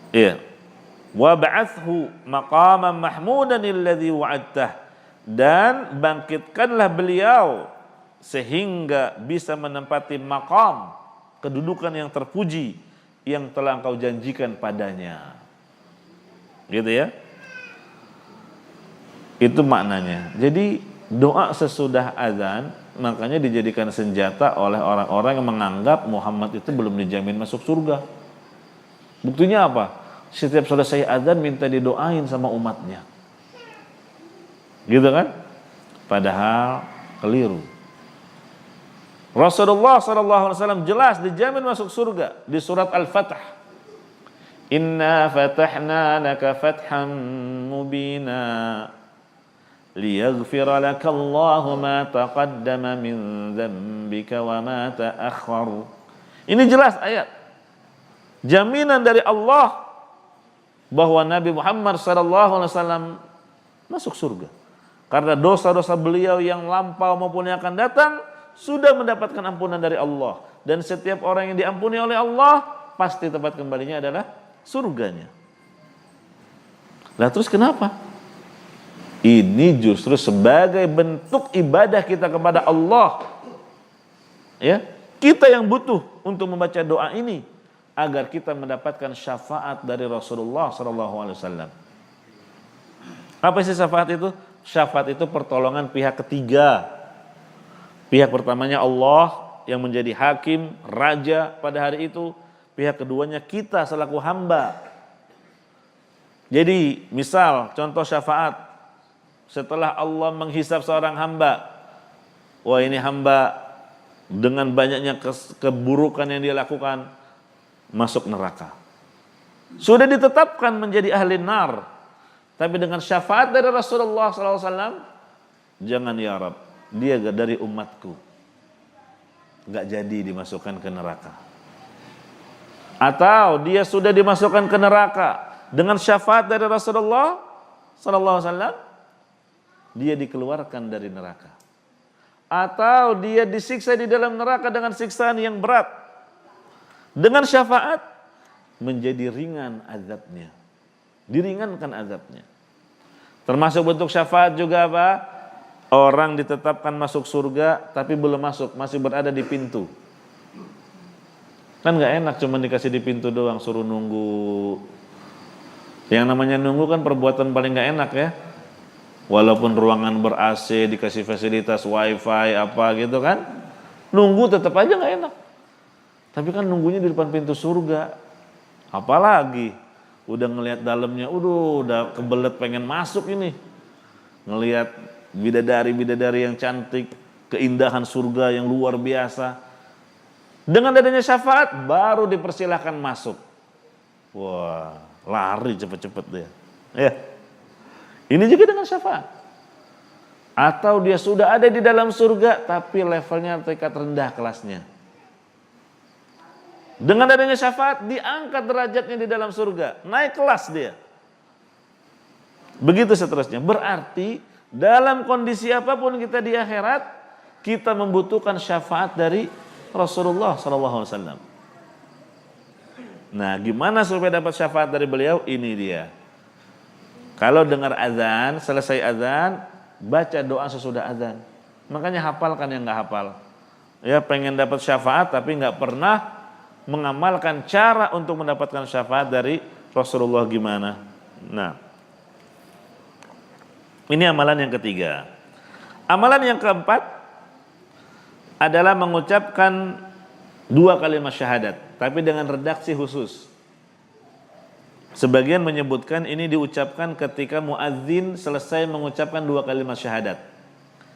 Iya. Wa ba'athu maqaman mahmudan alladhi wa'adtah, dan bangkitkanlah beliau sehingga bisa menempati maqam, kedudukan yang terpuji yang telah engkau janjikan padanya. Gitu ya. Itu maknanya. Jadi doa sesudah azan makanya dijadikan senjata oleh orang-orang yang menganggap Muhammad itu belum dijamin masuk surga. Buktinya apa? Setiap selesai azan minta didoain sama umatnya. Gitu kan? Padahal keliru. Rasulullah SAW jelas dijamin masuk surga di surat Al-Fatah. Inna fatahna laka fatham mubina liyaghfira laka Allahu ma taqaddama min dhanbika wa ma ta'akhkhar. Ini jelas ayat. Jaminan dari Allah bahwa Nabi Muhammad SAW masuk surga. Karena dosa-dosa beliau yang lampau maupun yang akan datang sudah mendapatkan ampunan dari Allah. Dan setiap orang yang diampuni oleh Allah pasti tempat kembalinya adalah surganya. Lah terus kenapa? Ini justru sebagai bentuk ibadah kita kepada Allah. Ya, kita yang butuh untuk membaca doa ini agar kita mendapatkan syafaat dari Rasulullah SAW. Apa sih syafaat itu? Syafaat itu pertolongan pihak ketiga. Pihak pertamanya Allah yang menjadi hakim, raja pada hari itu. Pihak keduanya kita selaku hamba. Jadi misal contoh syafaat. Setelah Allah menghisab seorang hamba, wah ini hamba dengan banyaknya keburukan yang dia lakukan, masuk neraka. Sudah ditetapkan menjadi ahli nar, tapi dengan syafaat dari Rasulullah SAW, jangan ya Rab, dia dari umatku, gak jadi dimasukkan ke neraka. Atau dia sudah dimasukkan ke neraka dengan syafaat dari Rasulullah SAW, dia dikeluarkan dari neraka. Atau dia disiksa di dalam neraka dengan siksaan yang berat, dengan syafaat menjadi ringan azabnya, diringankan azabnya. Termasuk bentuk syafaat juga apa? Orang ditetapkan masuk surga tapi belum masuk, masih berada di pintu. Kan gak enak cuma dikasih di pintu doang, suruh nunggu. Yang namanya nunggu kan perbuatan paling gak enak ya. Walaupun ruangan ber-AC, dikasih fasilitas wifi apa gitu kan, nunggu tetap aja gak enak. Tapi kan nunggunya di depan pintu surga. Apalagi udah ngelihat dalamnya, udah kebelet pengen masuk ini. Ngelihat bidadari-bidadari yang cantik, keindahan surga yang luar biasa. Dengan adanya syafaat baru dipersilahkan masuk. Wah, lari cepet-cepet dia. Ya. Ini juga dengan syafaat. Atau dia sudah ada di dalam surga tapi levelnya tingkat rendah kelasnya. Dengan adanya syafaat diangkat derajatnya di dalam surga, naik kelas dia. Begitu seterusnya. Berarti dalam kondisi apapun kita di akhirat, kita membutuhkan syafaat dari Rasulullah SAW. Nah, gimana supaya dapat syafaat dari beliau? Ini dia. Kalau dengar azan, selesai azan, baca doa sesudah azan. Makanya hafalkan yang nggak hafal. Ya, pengen dapat syafaat tapi nggak pernah mengamalkan cara untuk mendapatkan syafaat dari Rasulullah gimana. Nah, ini amalan yang ketiga. Amalan yang keempat adalah mengucapkan 2 kalimat syahadat, tapi dengan redaksi khusus. Sebagian menyebutkan ini diucapkan ketika muadzin selesai mengucapkan 2 kalimat syahadat.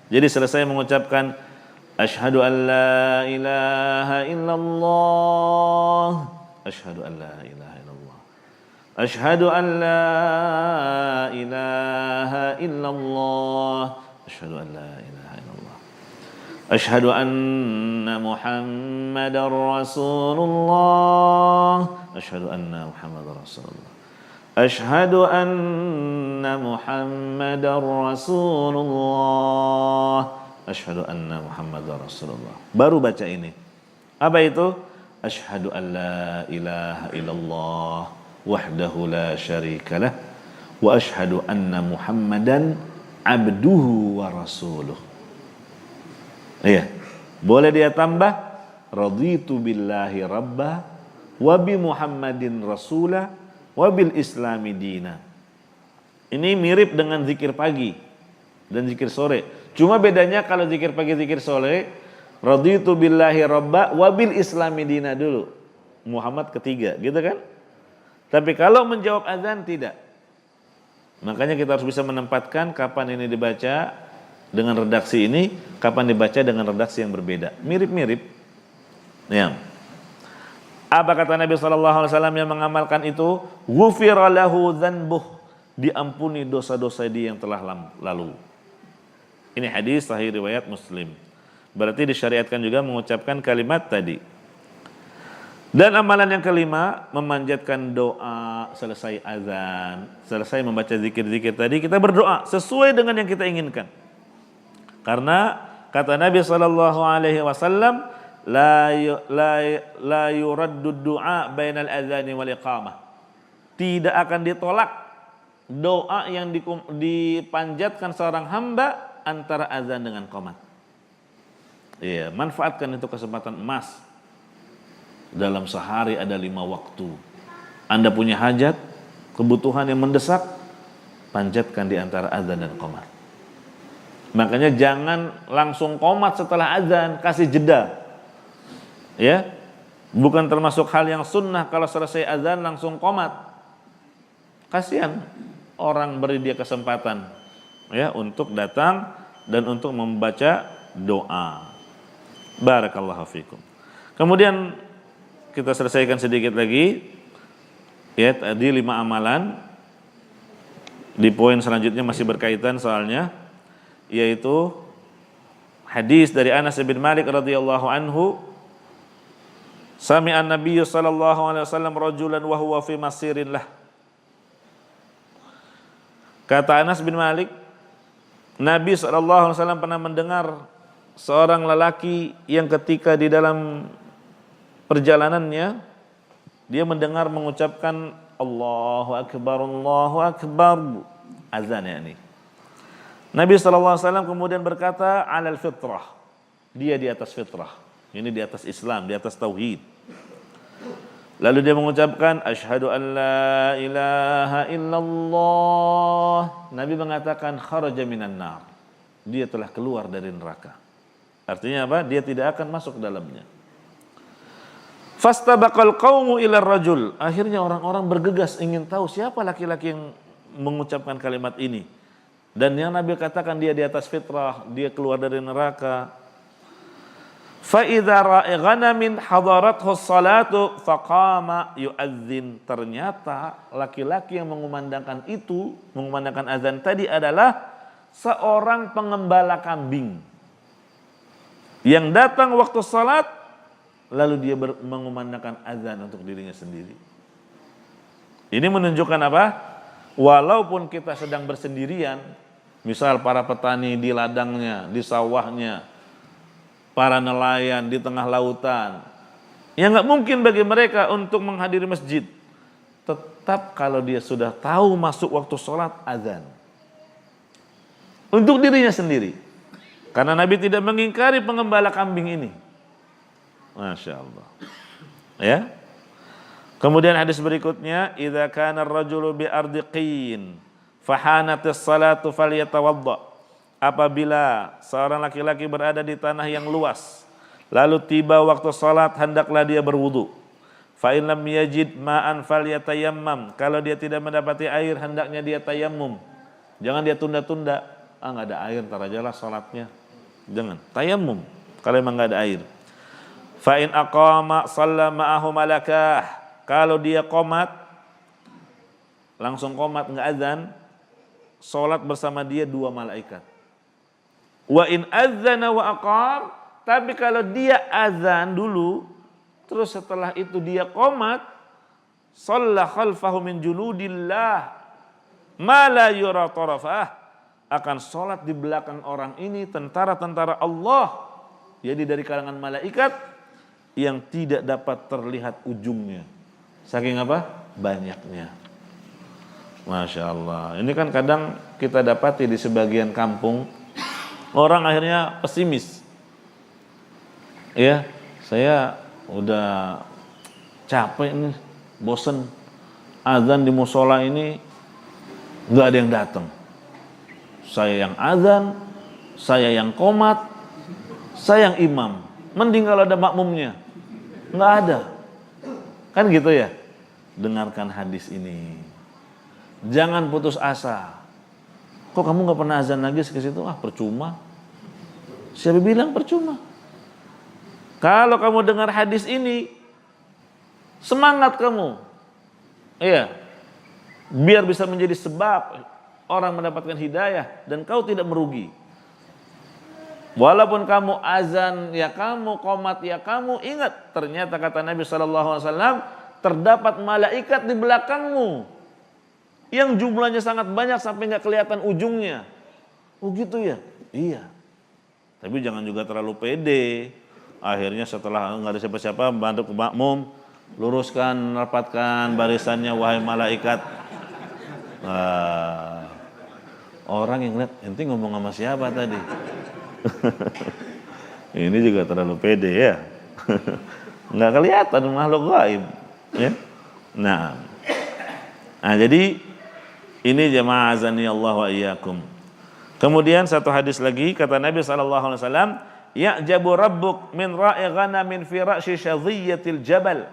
Jadi selesai mengucapkan asyhadu an la ilaha illallah, asyhadu an la ilaha illallah, asyhadu an la ilaha illallah, asyhadu an la ilaha illallah, asyhadu anna muhammadar rasulullah, asyhadu anna muhammadar rasulullah, asyhadu anna muhammadar rasulullah, asyhadu anna muhammadar rasulullah. Baru baca ini. Apa itu? Asyhadu an la ilaha illallah wahdahu la syarikalah wa asyhadu anna muhammadan abduhu wa rasuluh. Iya. Boleh dia tambah raditu billahi rabba wa bi muhammadin rasulah wa bil islami dina. Ini mirip dengan zikir pagi dan zikir sore. Cuma bedanya kalau zikir pagi, zikir sore, raditu billahi rabba wa bil islami dina dulu. Muhammad ketiga, gitu kan? Tapi kalau menjawab azan tidak. Makanya kita harus bisa menempatkan kapan ini dibaca dengan redaksi ini, kapan dibaca dengan redaksi yang berbeda. Mirip-mirip. Ya. Apa kata Nabi SAW yang mengamalkan itu? Ghufira lahu dzanbuh, diampuni dosa-dosa dia yang telah lalu. Ini hadis sahih riwayat Muslim. Berarti disyariatkan juga mengucapkan kalimat tadi. Dan amalan yang kelima, memanjatkan doa selesai azan, selesai membaca zikir-zikir tadi, kita berdoa sesuai dengan yang kita inginkan. Karena kata Nabi SAW, la yuraddu du'a bainal azani wal iqamah. Tidak akan ditolak doa yang dipanjatkan seorang hamba antara azan dengan qomat. Iya, manfaatkan itu kesempatan emas. Dalam sehari ada 5 waktu. Anda punya hajat, kebutuhan yang mendesak, panjatkan di antara azan dan qomat. Makanya jangan langsung qomat setelah azan, kasih jeda. Ya, bukan termasuk hal yang sunnah kalau selesai azan langsung qomat. Kasihan orang, beri dia kesempatan ya untuk datang dan untuk membaca doa. Barakallahu fikum. Kemudian kita selesaikan sedikit lagi ya, tadi 5 amalan. Di poin selanjutnya masih berkaitan soalnya, yaitu hadis dari Anas bin Malik radhiyallahu anhu, sami'an Nabiy sallallahu alaihi wasallam rajulan wa huwa fi masirin lah. Kata Anas bin Malik, Nabi sallallahu alaihi wasallam pernah mendengar seorang lelaki yang ketika di dalam perjalanannya dia mendengar mengucapkan Allahu Akbar, azan ya ini. Nabi SAW kemudian berkata, alal fitrah, dia di atas fitrah, ini di atas Islam, di atas tauhid. Lalu dia mengucapkan, asyhadu an la ilaha illallah. Nabi mengatakan, kharaja minan nar, dia telah keluar dari neraka. Artinya apa? Dia tidak akan masuk dalamnya. Fastabaqal qaumu ila rajul. Akhirnya orang-orang bergegas ingin tahu siapa laki-laki yang mengucapkan kalimat ini. Dan yang Nabi katakan dia di atas fitrah, dia keluar dari neraka. Fa idza ra'a ghanamin hadarathu salatu faqama yu'adzin. Ternyata laki-laki yang mengumandangkan azan tadi adalah seorang pengembala kambing yang datang waktu salat. Lalu dia mengumandangkan azan untuk dirinya sendiri. Ini menunjukkan apa? Walaupun kita sedang bersendirian, misal para petani di ladangnya, di sawahnya, para nelayan di tengah lautan, ya nggak mungkin bagi mereka untuk menghadiri masjid. Tetap kalau dia sudah tahu masuk waktu sholat, azan. Untuk dirinya sendiri. Karena Nabi tidak mengingkari pengembala kambing ini. Masya Allah. Ya. Kemudian hadis berikutnya, idza kana ar-rajulu bi ardiqin fahanatis salatu falyatawadda. Apabila seorang laki-laki berada di tanah yang luas, lalu tiba waktu salat, hendaklah dia berwudu. Fa in lam yajid ma'an falyatayammam. Kalau dia tidak mendapati air, hendaknya dia tayammum. Jangan dia tunda-tunda. Enggak ada air, ntar ajalah salatnya. Jangan, tayammum kalau memang enggak ada air. Fa in aqama shalla ma'ahu malakah. Kalau dia qomat, langsung qomat enggak azan, salat bersama dia 2 malaikat. Wa in adzana wa aqam, tapi kalau dia azan dulu, terus setelah itu dia qomat, shalla khalfahu min juludillah ma la yura tarafah, akan salat di belakang orang ini tentara-tentara Allah, jadi dari kalangan malaikat yang tidak dapat terlihat ujungnya. Saking apa? Banyaknya. Masya Allah. Ini kan kadang kita dapati di sebagian kampung, orang akhirnya pesimis. Ya, saya udah capek nih, bosen. Azan di musola ini nggak ada yang datang. Saya yang azan, saya yang qomat, saya yang imam. Mending kalau ada makmumnya. Nggak ada. Kan gitu ya. Dengarkan hadis ini. Jangan putus asa. Kok kamu nggak pernah azan lagi ke situ? Ah, percuma. Siapa bilang percuma? Kalau kamu dengar hadis ini, semangat kamu. Iya. Biar bisa menjadi sebab orang mendapatkan hidayah dan kau tidak merugi. Walaupun kamu azan ya kamu, qomat ya kamu, ingat ternyata kata Nabi SAW, terdapat malaikat di belakangmu yang jumlahnya sangat banyak sampai nggak kelihatan ujungnya. Oh gitu ya? Iya. Tapi jangan juga terlalu pede. Akhirnya setelah nggak ada siapa-siapa, bantu ke makmum, luruskan, rapatkan barisannya wahai malaikat. Orang yang lihat, ente ngomong sama siapa tadi? Ini juga terlalu pede ya. Nggak kelihatan makhluk gaib ya. Nah jadi ini jamaah azani Allah wa iyyakum. Kemudian satu hadis lagi kata Nabi SAW, ya'jabu rabbuk min ra'i ghanamin fi ra'si syadhiyatil jabal.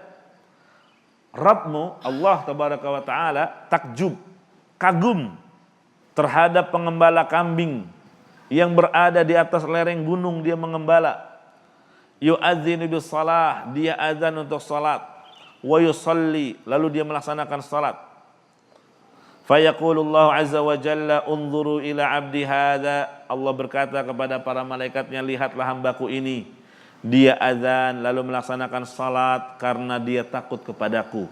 Rabbmu Allah tabaraka wa ta'ala takjub, kagum terhadap pengembala kambing yang berada di atas lereng gunung, dia mengembala. yu'adzinu bis shalah, dia azan untuk salat, wa yusalli, lalu dia melaksanakan salat. Fayaqulullahu azza wa jalla unzuru ila abdi hadza, Allah berkata kepada para malaikatnya, lihatlah hambaku ini, dia azan lalu melaksanakan salat karena dia takut kepadaku.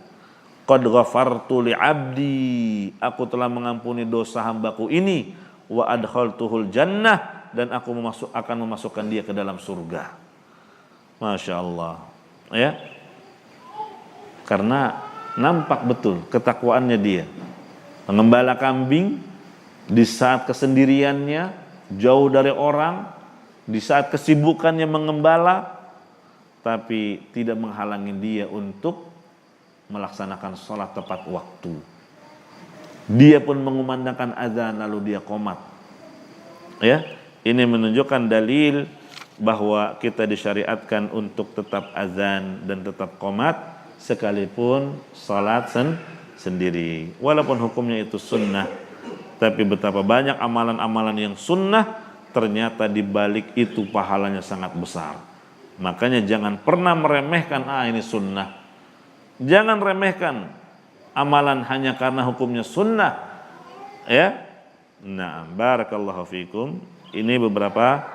Qad ghafartu li abdi, aku telah mengampuni dosa hambaku ini, wa adkhaltuhul jannah, dan aku akan memasukkan dia ke dalam surga. Masya Allah, ya, karena nampak betul ketakwaannya dia. Mengembala kambing di saat kesendiriannya, jauh dari orang, di saat kesibukannya mengembala, tapi tidak menghalangi dia untuk melaksanakan sholat tepat waktu. Dia pun mengumandangkan azan lalu dia qomat. Ya, ini menunjukkan dalil bahwa kita disyariatkan untuk tetap azan dan tetap qomat sekalipun sholat sendiri, walaupun hukumnya itu sunnah. Tapi betapa banyak amalan-amalan yang sunnah ternyata dibalik itu pahalanya sangat besar. Makanya jangan pernah meremehkan ini sunnah. Jangan remehkan amalan hanya karena hukumnya sunnah, ya. Nah, barakallahu fikum. Ini beberapa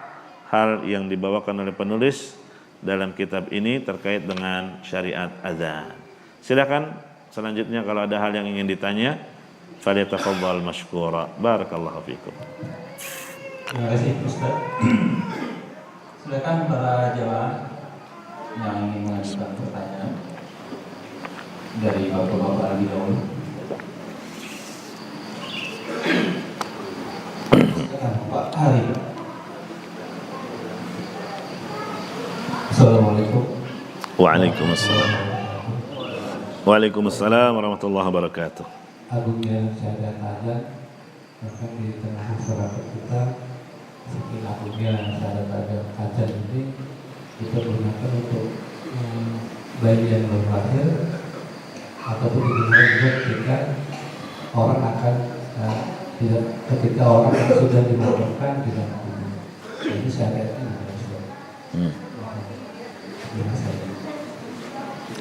hal yang dibawakan oleh penulis dalam kitab ini terkait dengan syariat azan. Silakan selanjutnya kalau ada hal yang ingin ditanya, falyatafadhal mashkura. Barakallahu fikum. Terima kasih Ustaz. Silakan para jamaah yang ingin mengajukan pertanyaan dari bapak-bapak lebih dahulu. Pak Ari. Assalamualaikum. Waalaikumsalam. Waalaikumsalam warahmatullahi wabarakatuh. Agungnya syahadat azan, bahkan di tengah masyarakat kita, saking agungnya syahadat azan ini kita gunakan untuk bayi yang baru lahir ataupun digunakan juga ketika orang akan ketika orang yang sudah dimakamkan di dalam kubur. Jadi syahadatnya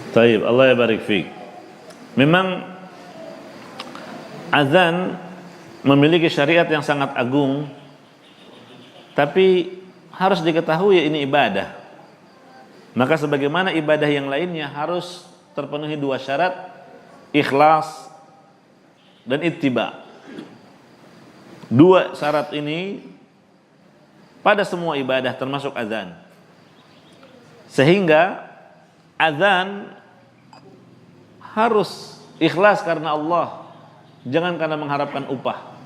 Taib, Allah ya barik fiik. Memang azan memiliki syariat yang sangat agung, tapi harus diketahui ini ibadah. Maka sebagaimana ibadah yang lainnya harus terpenuhi dua syarat, ikhlas dan ittiba. Dua syarat ini pada semua ibadah termasuk azan. Sehingga azan harus ikhlas karena Allah, jangan karena mengharapkan upah.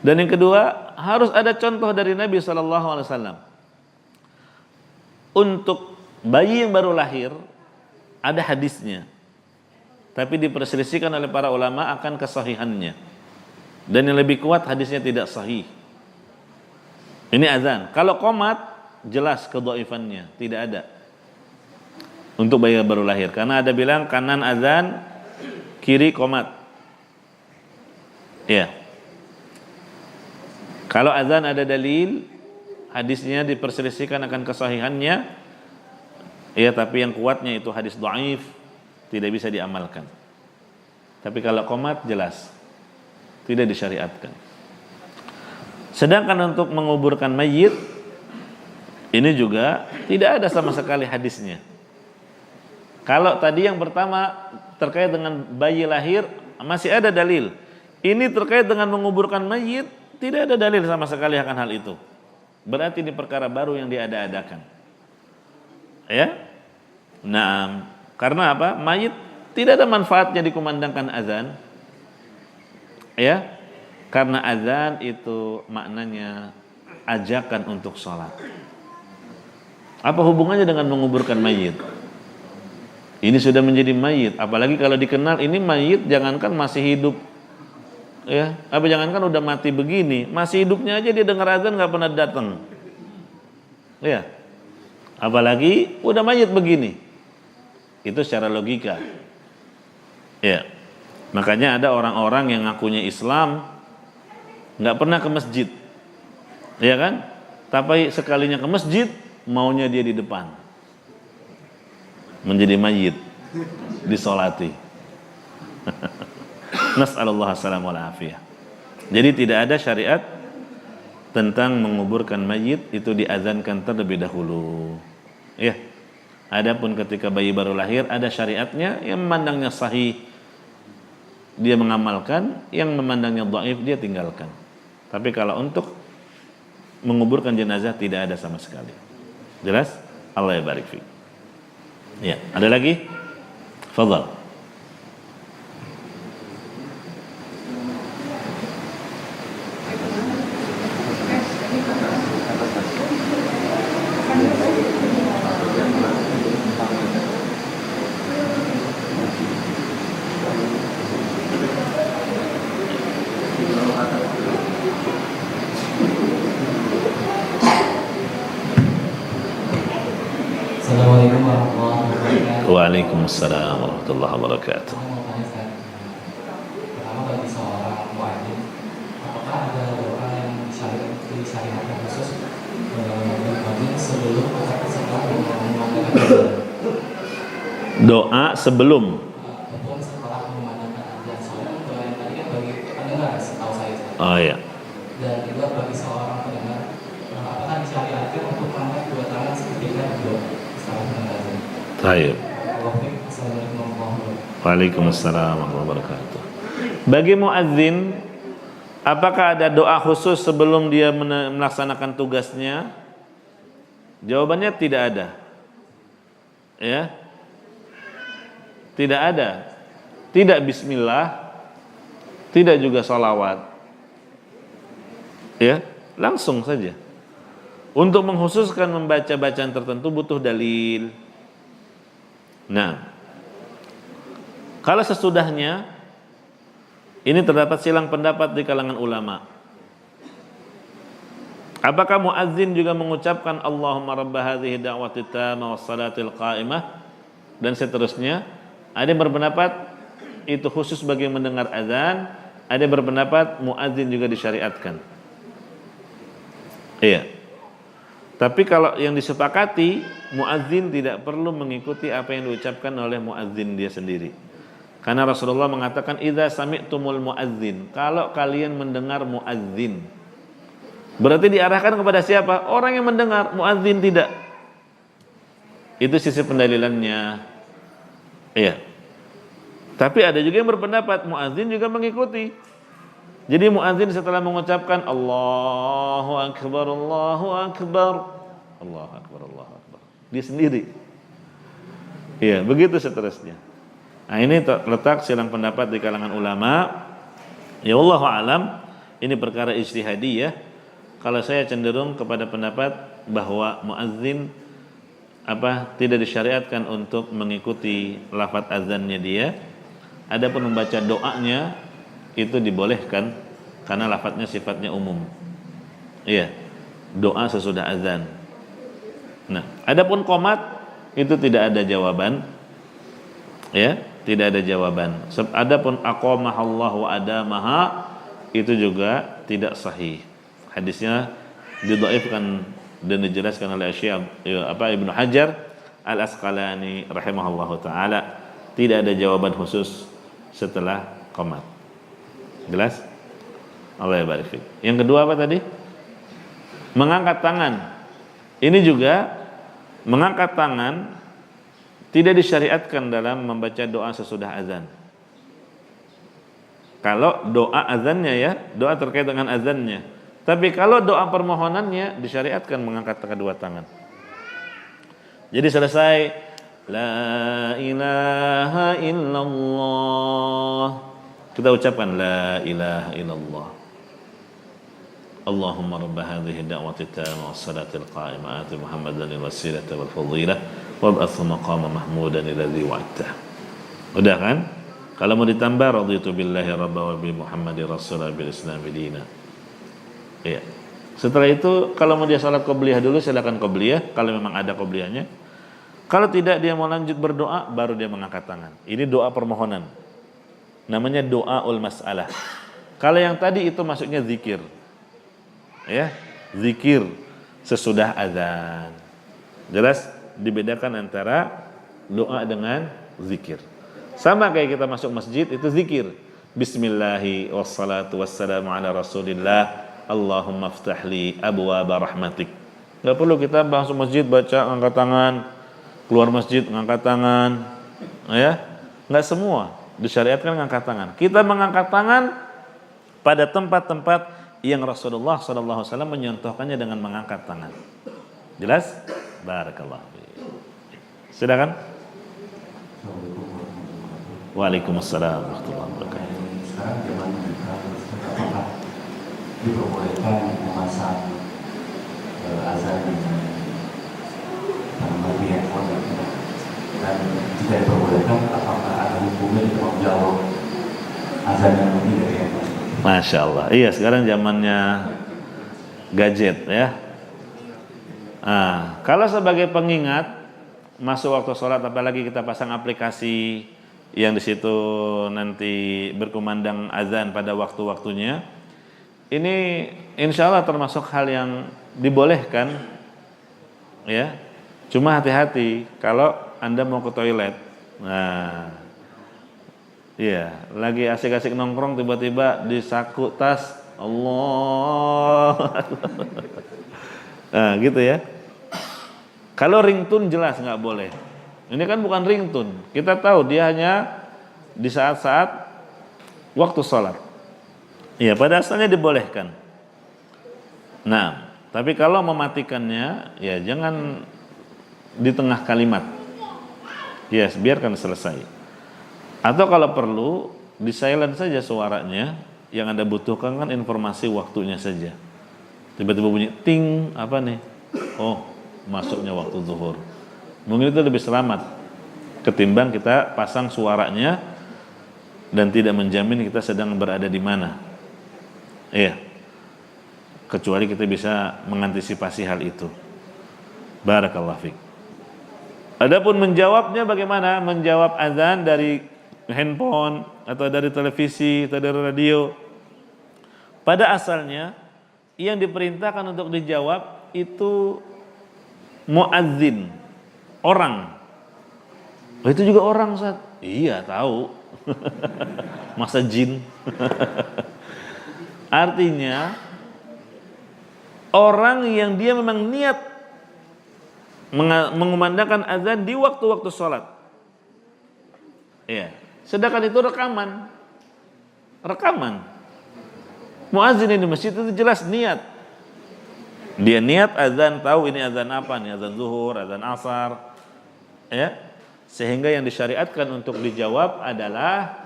Dan yang kedua, harus ada contoh dari Nabi SAW. Untuk bayi yang baru lahir ada hadisnya, tapi diperselisihkan oleh para ulama akan kesahihannya. Dan yang lebih kuat hadisnya tidak sahih. Ini azan. Kalau qomat jelas kedhaifannya, tidak ada untuk bayi yang baru lahir, karena ada bilang kanan azan, kiri qomat. Ya. Kalau azan ada dalil, hadisnya diperselisihkan akan kesahihannya, ya, tapi yang kuatnya itu hadis dhaif, tidak bisa diamalkan. Tapi kalau qomat jelas tidak disyariatkan. Sedangkan untuk menguburkan mayit ini juga tidak ada sama sekali hadisnya. Kalau tadi yang pertama terkait dengan bayi lahir masih ada dalil. Ini terkait dengan menguburkan mayit tidak ada dalil sama sekali akan hal itu. Berarti ini perkara baru yang diada-adakan. Ya? Nah, karena apa? Mayit tidak ada manfaatnya dikumandangkan azan. Ya? Karena azan itu maknanya ajakan untuk sholat. Apa hubungannya dengan menguburkan mayit? Ini sudah menjadi mayit, apalagi kalau dikenal ini mayit, jangankan masih hidup, ya, apa jangankan udah mati begini, masih hidupnya aja dia dengar azan nggak pernah datang, ya, apalagi udah mayit begini, itu secara logika, ya, makanya ada orang-orang yang ngakunya Islam nggak pernah ke masjid, ya kan, tapi sekalinya ke masjid maunya dia di depan. Menjadi mayit, disolati. Nas'alullah salam wal afiyah. Jadi tidak ada syariat tentang menguburkan mayit itu diazankan terlebih dahulu. Ya. Adapun ketika bayi baru lahir ada syariatnya, yang memandangnya sahih dia mengamalkan, yang memandangnya dhaif dia tinggalkan. Tapi kalau untuk menguburkan jenazah tidak ada sama sekali. Jelas? Allah ya barik fiik. Ya, ada lagi? Fadhal. Assalamualaikum warahmatullahi wabarakatuh. Waalaikumsalam warahmatullahi wabarakatuh. Saya mau tanya Ustaz, pertama bagi seorang muadzin, apakah ada doa yang disyariatkan khusus bagi muadzin sebelum atau setelah memandangkan azan? Doa sebelum. Ataupun setelah memandangkan azan? Soalnya doa yang tadi kan bagi pendengar, setahu saya. Oh iya. Dan juga bagi seorang pendengar, apakah disyariatkan untuk mengangkat dua tangan ketika berdoa setelah memandangkan azan? Baik. Assalamualaikum warahmatullahi wabarakatuh. Waalaikumsalam warahmatullahi wabarakatuh. Bagi muadzin, apakah ada doa khusus sebelum dia melaksanakan tugasnya? Jawabannya tidak ada. Ya. Tidak ada. Tidak bismillah, tidak juga sholawat. Ya, langsung saja. Untuk mengkhususkan membaca bacaan tertentu butuh dalil. Nah, kalau sesudahnya, ini terdapat silang pendapat di kalangan ulama. Apakah muadzin juga mengucapkan Allahumma rabba hadhihi da'wati tamma was salatil qa'imah dan seterusnya? Ada yang berpendapat itu khusus bagi yang mendengar azan, ada yang berpendapat muadzin juga disyariatkan. Iya. Tapi kalau yang disepakati, muadzin tidak perlu mengikuti apa yang diucapkan oleh muadzin dia sendiri. Karena Rasulullah mengatakan idza sami'tumul muadzin, kalau kalian mendengar muadzin. Berarti diarahkan kepada siapa? Orang yang mendengar, muadzin tidak. Itu sisi pendalilannya. Iya. Tapi ada juga yang berpendapat muadzin juga mengikuti. Jadi muadzin setelah mengucapkan Allahu Akbar, Allahu Akbar, Allahu Akbar, Allahu Akbar, dia sendiri. Iya, begitu seterusnya. Nah, ini letak silang pendapat di kalangan ulama. Ya wallahu alam, ini perkara ijtihadiyah. Kalau saya cenderung kepada pendapat bahwa muadzin tidak disyariatkan untuk mengikuti lafaz azannya dia. Adapun membaca doanya itu dibolehkan karena lafadznya sifatnya umum. Iya, doa sesudah azan. Nah, adapun qomat itu tidak ada jawaban. Ya, tidak ada jawaban. Adapun aqamahallahu wa adamaha itu juga tidak sahih. Hadisnya didhaifkan dan dijelaskan oleh Syekh Ibnu Hajar Al-Asqalani rahimahullahu taala. Tidak ada jawaban khusus setelah qomat. Jelas? Allah ya barik fiik. Yang kedua apa tadi? Mengangkat tangan. Ini juga mengangkat tangan tidak disyariatkan dalam membaca doa sesudah azan. Kalau doa azannya ya, doa terkait dengan azannya. Tapi kalau doa permohonannya disyariatkan mengangkat kedua tangan. Jadi selesai la ilaha illallah, kita ucapkan la ilaha illallah. Allahumma rabb hadhihi da'wati tamma was salatil qa'imah ati Muhammadan al-wasilata wal fadilah wab'ath maqama mahmudan alladhi wa'adtah. Udah kan? Kalau mau ditambah raditu billahi rabba wa bi Muhammadin rasulan bil islam dina. Iya. Setelah itu kalau mau dia salat qobliyah dulu silakan qobliyah kalau memang ada qobliyahnya. Kalau tidak dia mau lanjut berdoa baru dia mengangkat tangan. Ini doa permohonan. Namanya doaul mas'alah. Kalau yang tadi itu masuknya zikir. Ya, zikir sesudah azan. Jelas dibedakan antara doa dengan zikir. Sama kayak kita masuk masjid itu zikir. Bismillahi wassalatu wassalamu ala rasulillah. Allahumma aftahli abwaaba rahmatik. Gak perlu kita masuk masjid baca angkat tangan, keluar masjid ngangkat tangan, ya. Gak semua disyariatkan ngangkat tangan. Kita mengangkat tangan pada tempat-tempat yang Rasulullah SAW menyontohkannya dengan mengangkat tangan. Jelas? Barakallah. Silakan. Waalaikumsalam warahmatullahi wabarakatuh. Sekarang zaman kita apakah diperbolehkan memasang azan di handphone dan jika diperbolehkan apakah ada hukumnya di tanggung jawab azan yang lebih dari handphone? Masya Allah. Iya, sekarang zamannya gadget ya. Kalau sebagai pengingat masuk waktu sholat, apalagi kita pasang aplikasi yang di situ nanti berkumandang azan pada waktu-waktunya, ini insya Allah termasuk hal yang dibolehkan, ya. Cuma hati-hati kalau Anda mau ke toilet. Nah, iya, lagi asik-asik nongkrong tiba-tiba disaku tas, Allah. Nah, gitu ya. Kalau ringtone jelas nggak boleh. Ini kan bukan ringtone. Kita tahu dia hanya di saat-saat waktu sholat. Iya, pada asalnya dibolehkan. Nah, tapi kalau mematikannya, ya jangan di tengah kalimat. Yes, biarkan selesai. Atau kalau perlu, di silent saja suaranya. Yang Anda butuhkan kan informasi waktunya saja. Tiba-tiba bunyi ting, apa nih? Oh, masuknya waktu zuhur. Mungkin itu lebih selamat ketimbang kita pasang suaranya dan tidak menjamin kita sedang berada di mana. Iya. Kecuali kita bisa mengantisipasi hal itu. Barakallahu fiik. Adapun menjawabnya bagaimana? Menjawab azan dari handphone atau dari televisi atau dari radio. Pada asalnya yang diperintahkan untuk dijawab itu muadzin, orang. Oh, itu juga orang, Ustaz. Iya, tahu. Masa jin? Artinya orang yang dia memang niat mengumandangkan azan di waktu-waktu sholat. Iya. Sedangkan itu rekaman. Muadzin di masjid itu jelas niat. Dia niat azan, tahu ini azan apa, ini azan zuhur, azan asar. Ya. Sehingga yang disyariatkan untuk dijawab adalah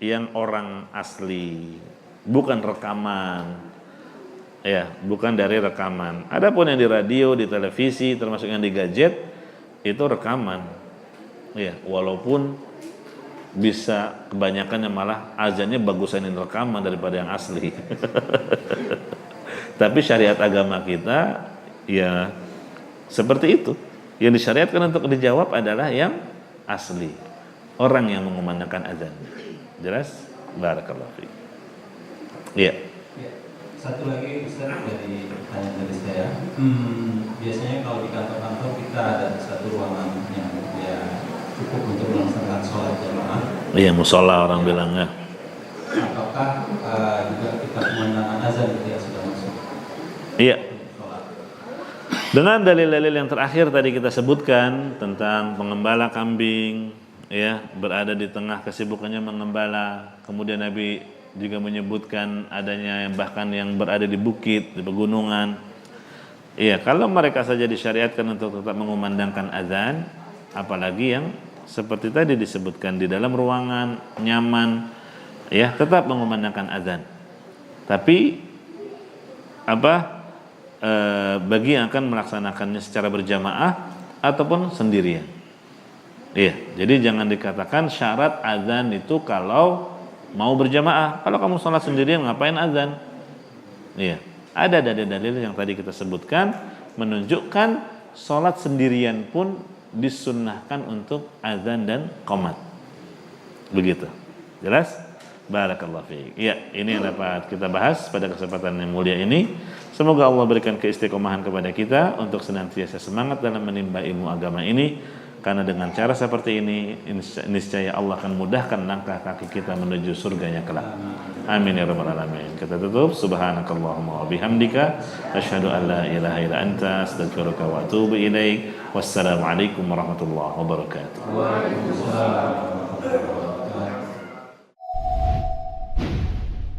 yang orang asli, bukan rekaman. Ya, bukan dari rekaman. Adapun yang di radio, di televisi, termasuk yang di gadget, itu rekaman. Ya, walaupun bisa kebanyakannya malah azannya bagusan yang rekaman daripada yang asli. Tapi syariat agama kita ya seperti itu. Yang disyariatkan untuk dijawab adalah yang asli, orang yang mengumandangkan azan. Jelas? Barakallahu fiik. Iya. Satu lagi Ustaz dari pertanyaan dari saya. Biasanya kalau di kantor-kantor kita ada satu ruangan yang ya cukup untuk melaksanakan sholat jamaah. Iya, musola orang bilangnya. Apakah juga kita pemandangan azan ketika sudah masuk? Iya. Dengan dalil-dalil yang terakhir tadi kita sebutkan tentang pengembala kambing, ya, berada di tengah kesibukannya mengembala. Kemudian Nabi juga menyebutkan adanya yang bahkan yang berada di bukit, di pegunungan. Iya, kalau mereka saja disyariatkan untuk tetap mengumandangkan azan, apalagi yang seperti tadi disebutkan di dalam ruangan nyaman, ya, tetap mengumandangkan azan. Tapi bagi yang akan melaksanakannya secara berjamaah ataupun sendirian. Iya, jadi jangan dikatakan syarat azan itu kalau mau berjamaah. Kalau kamu sholat sendirian ngapain azan? Iya, ada dalil-dalil yang tadi kita sebutkan menunjukkan sholat sendirian pun disunnahkan untuk azan dan qomat. Begitu. Jelas? Barakallahu fiik. Ya, ini yang dapat kita bahas pada kesempatan yang mulia ini. Semoga Allah berikan keistiqomahan kepada kita untuk senantiasa semangat dalam menimba ilmu agama ini, karena dengan cara seperti ini niscaya Allah akan mudahkan langkah kaki kita menuju surganya kelak. Amin ya rabbal alamin. Kita tutup, subhanakallahumma wa bihamdika asyhadu an la ilaha illa anta astaghfiruka wa atubu ilaik. Wassalamualaikum warahmatullahi wabarakatuh.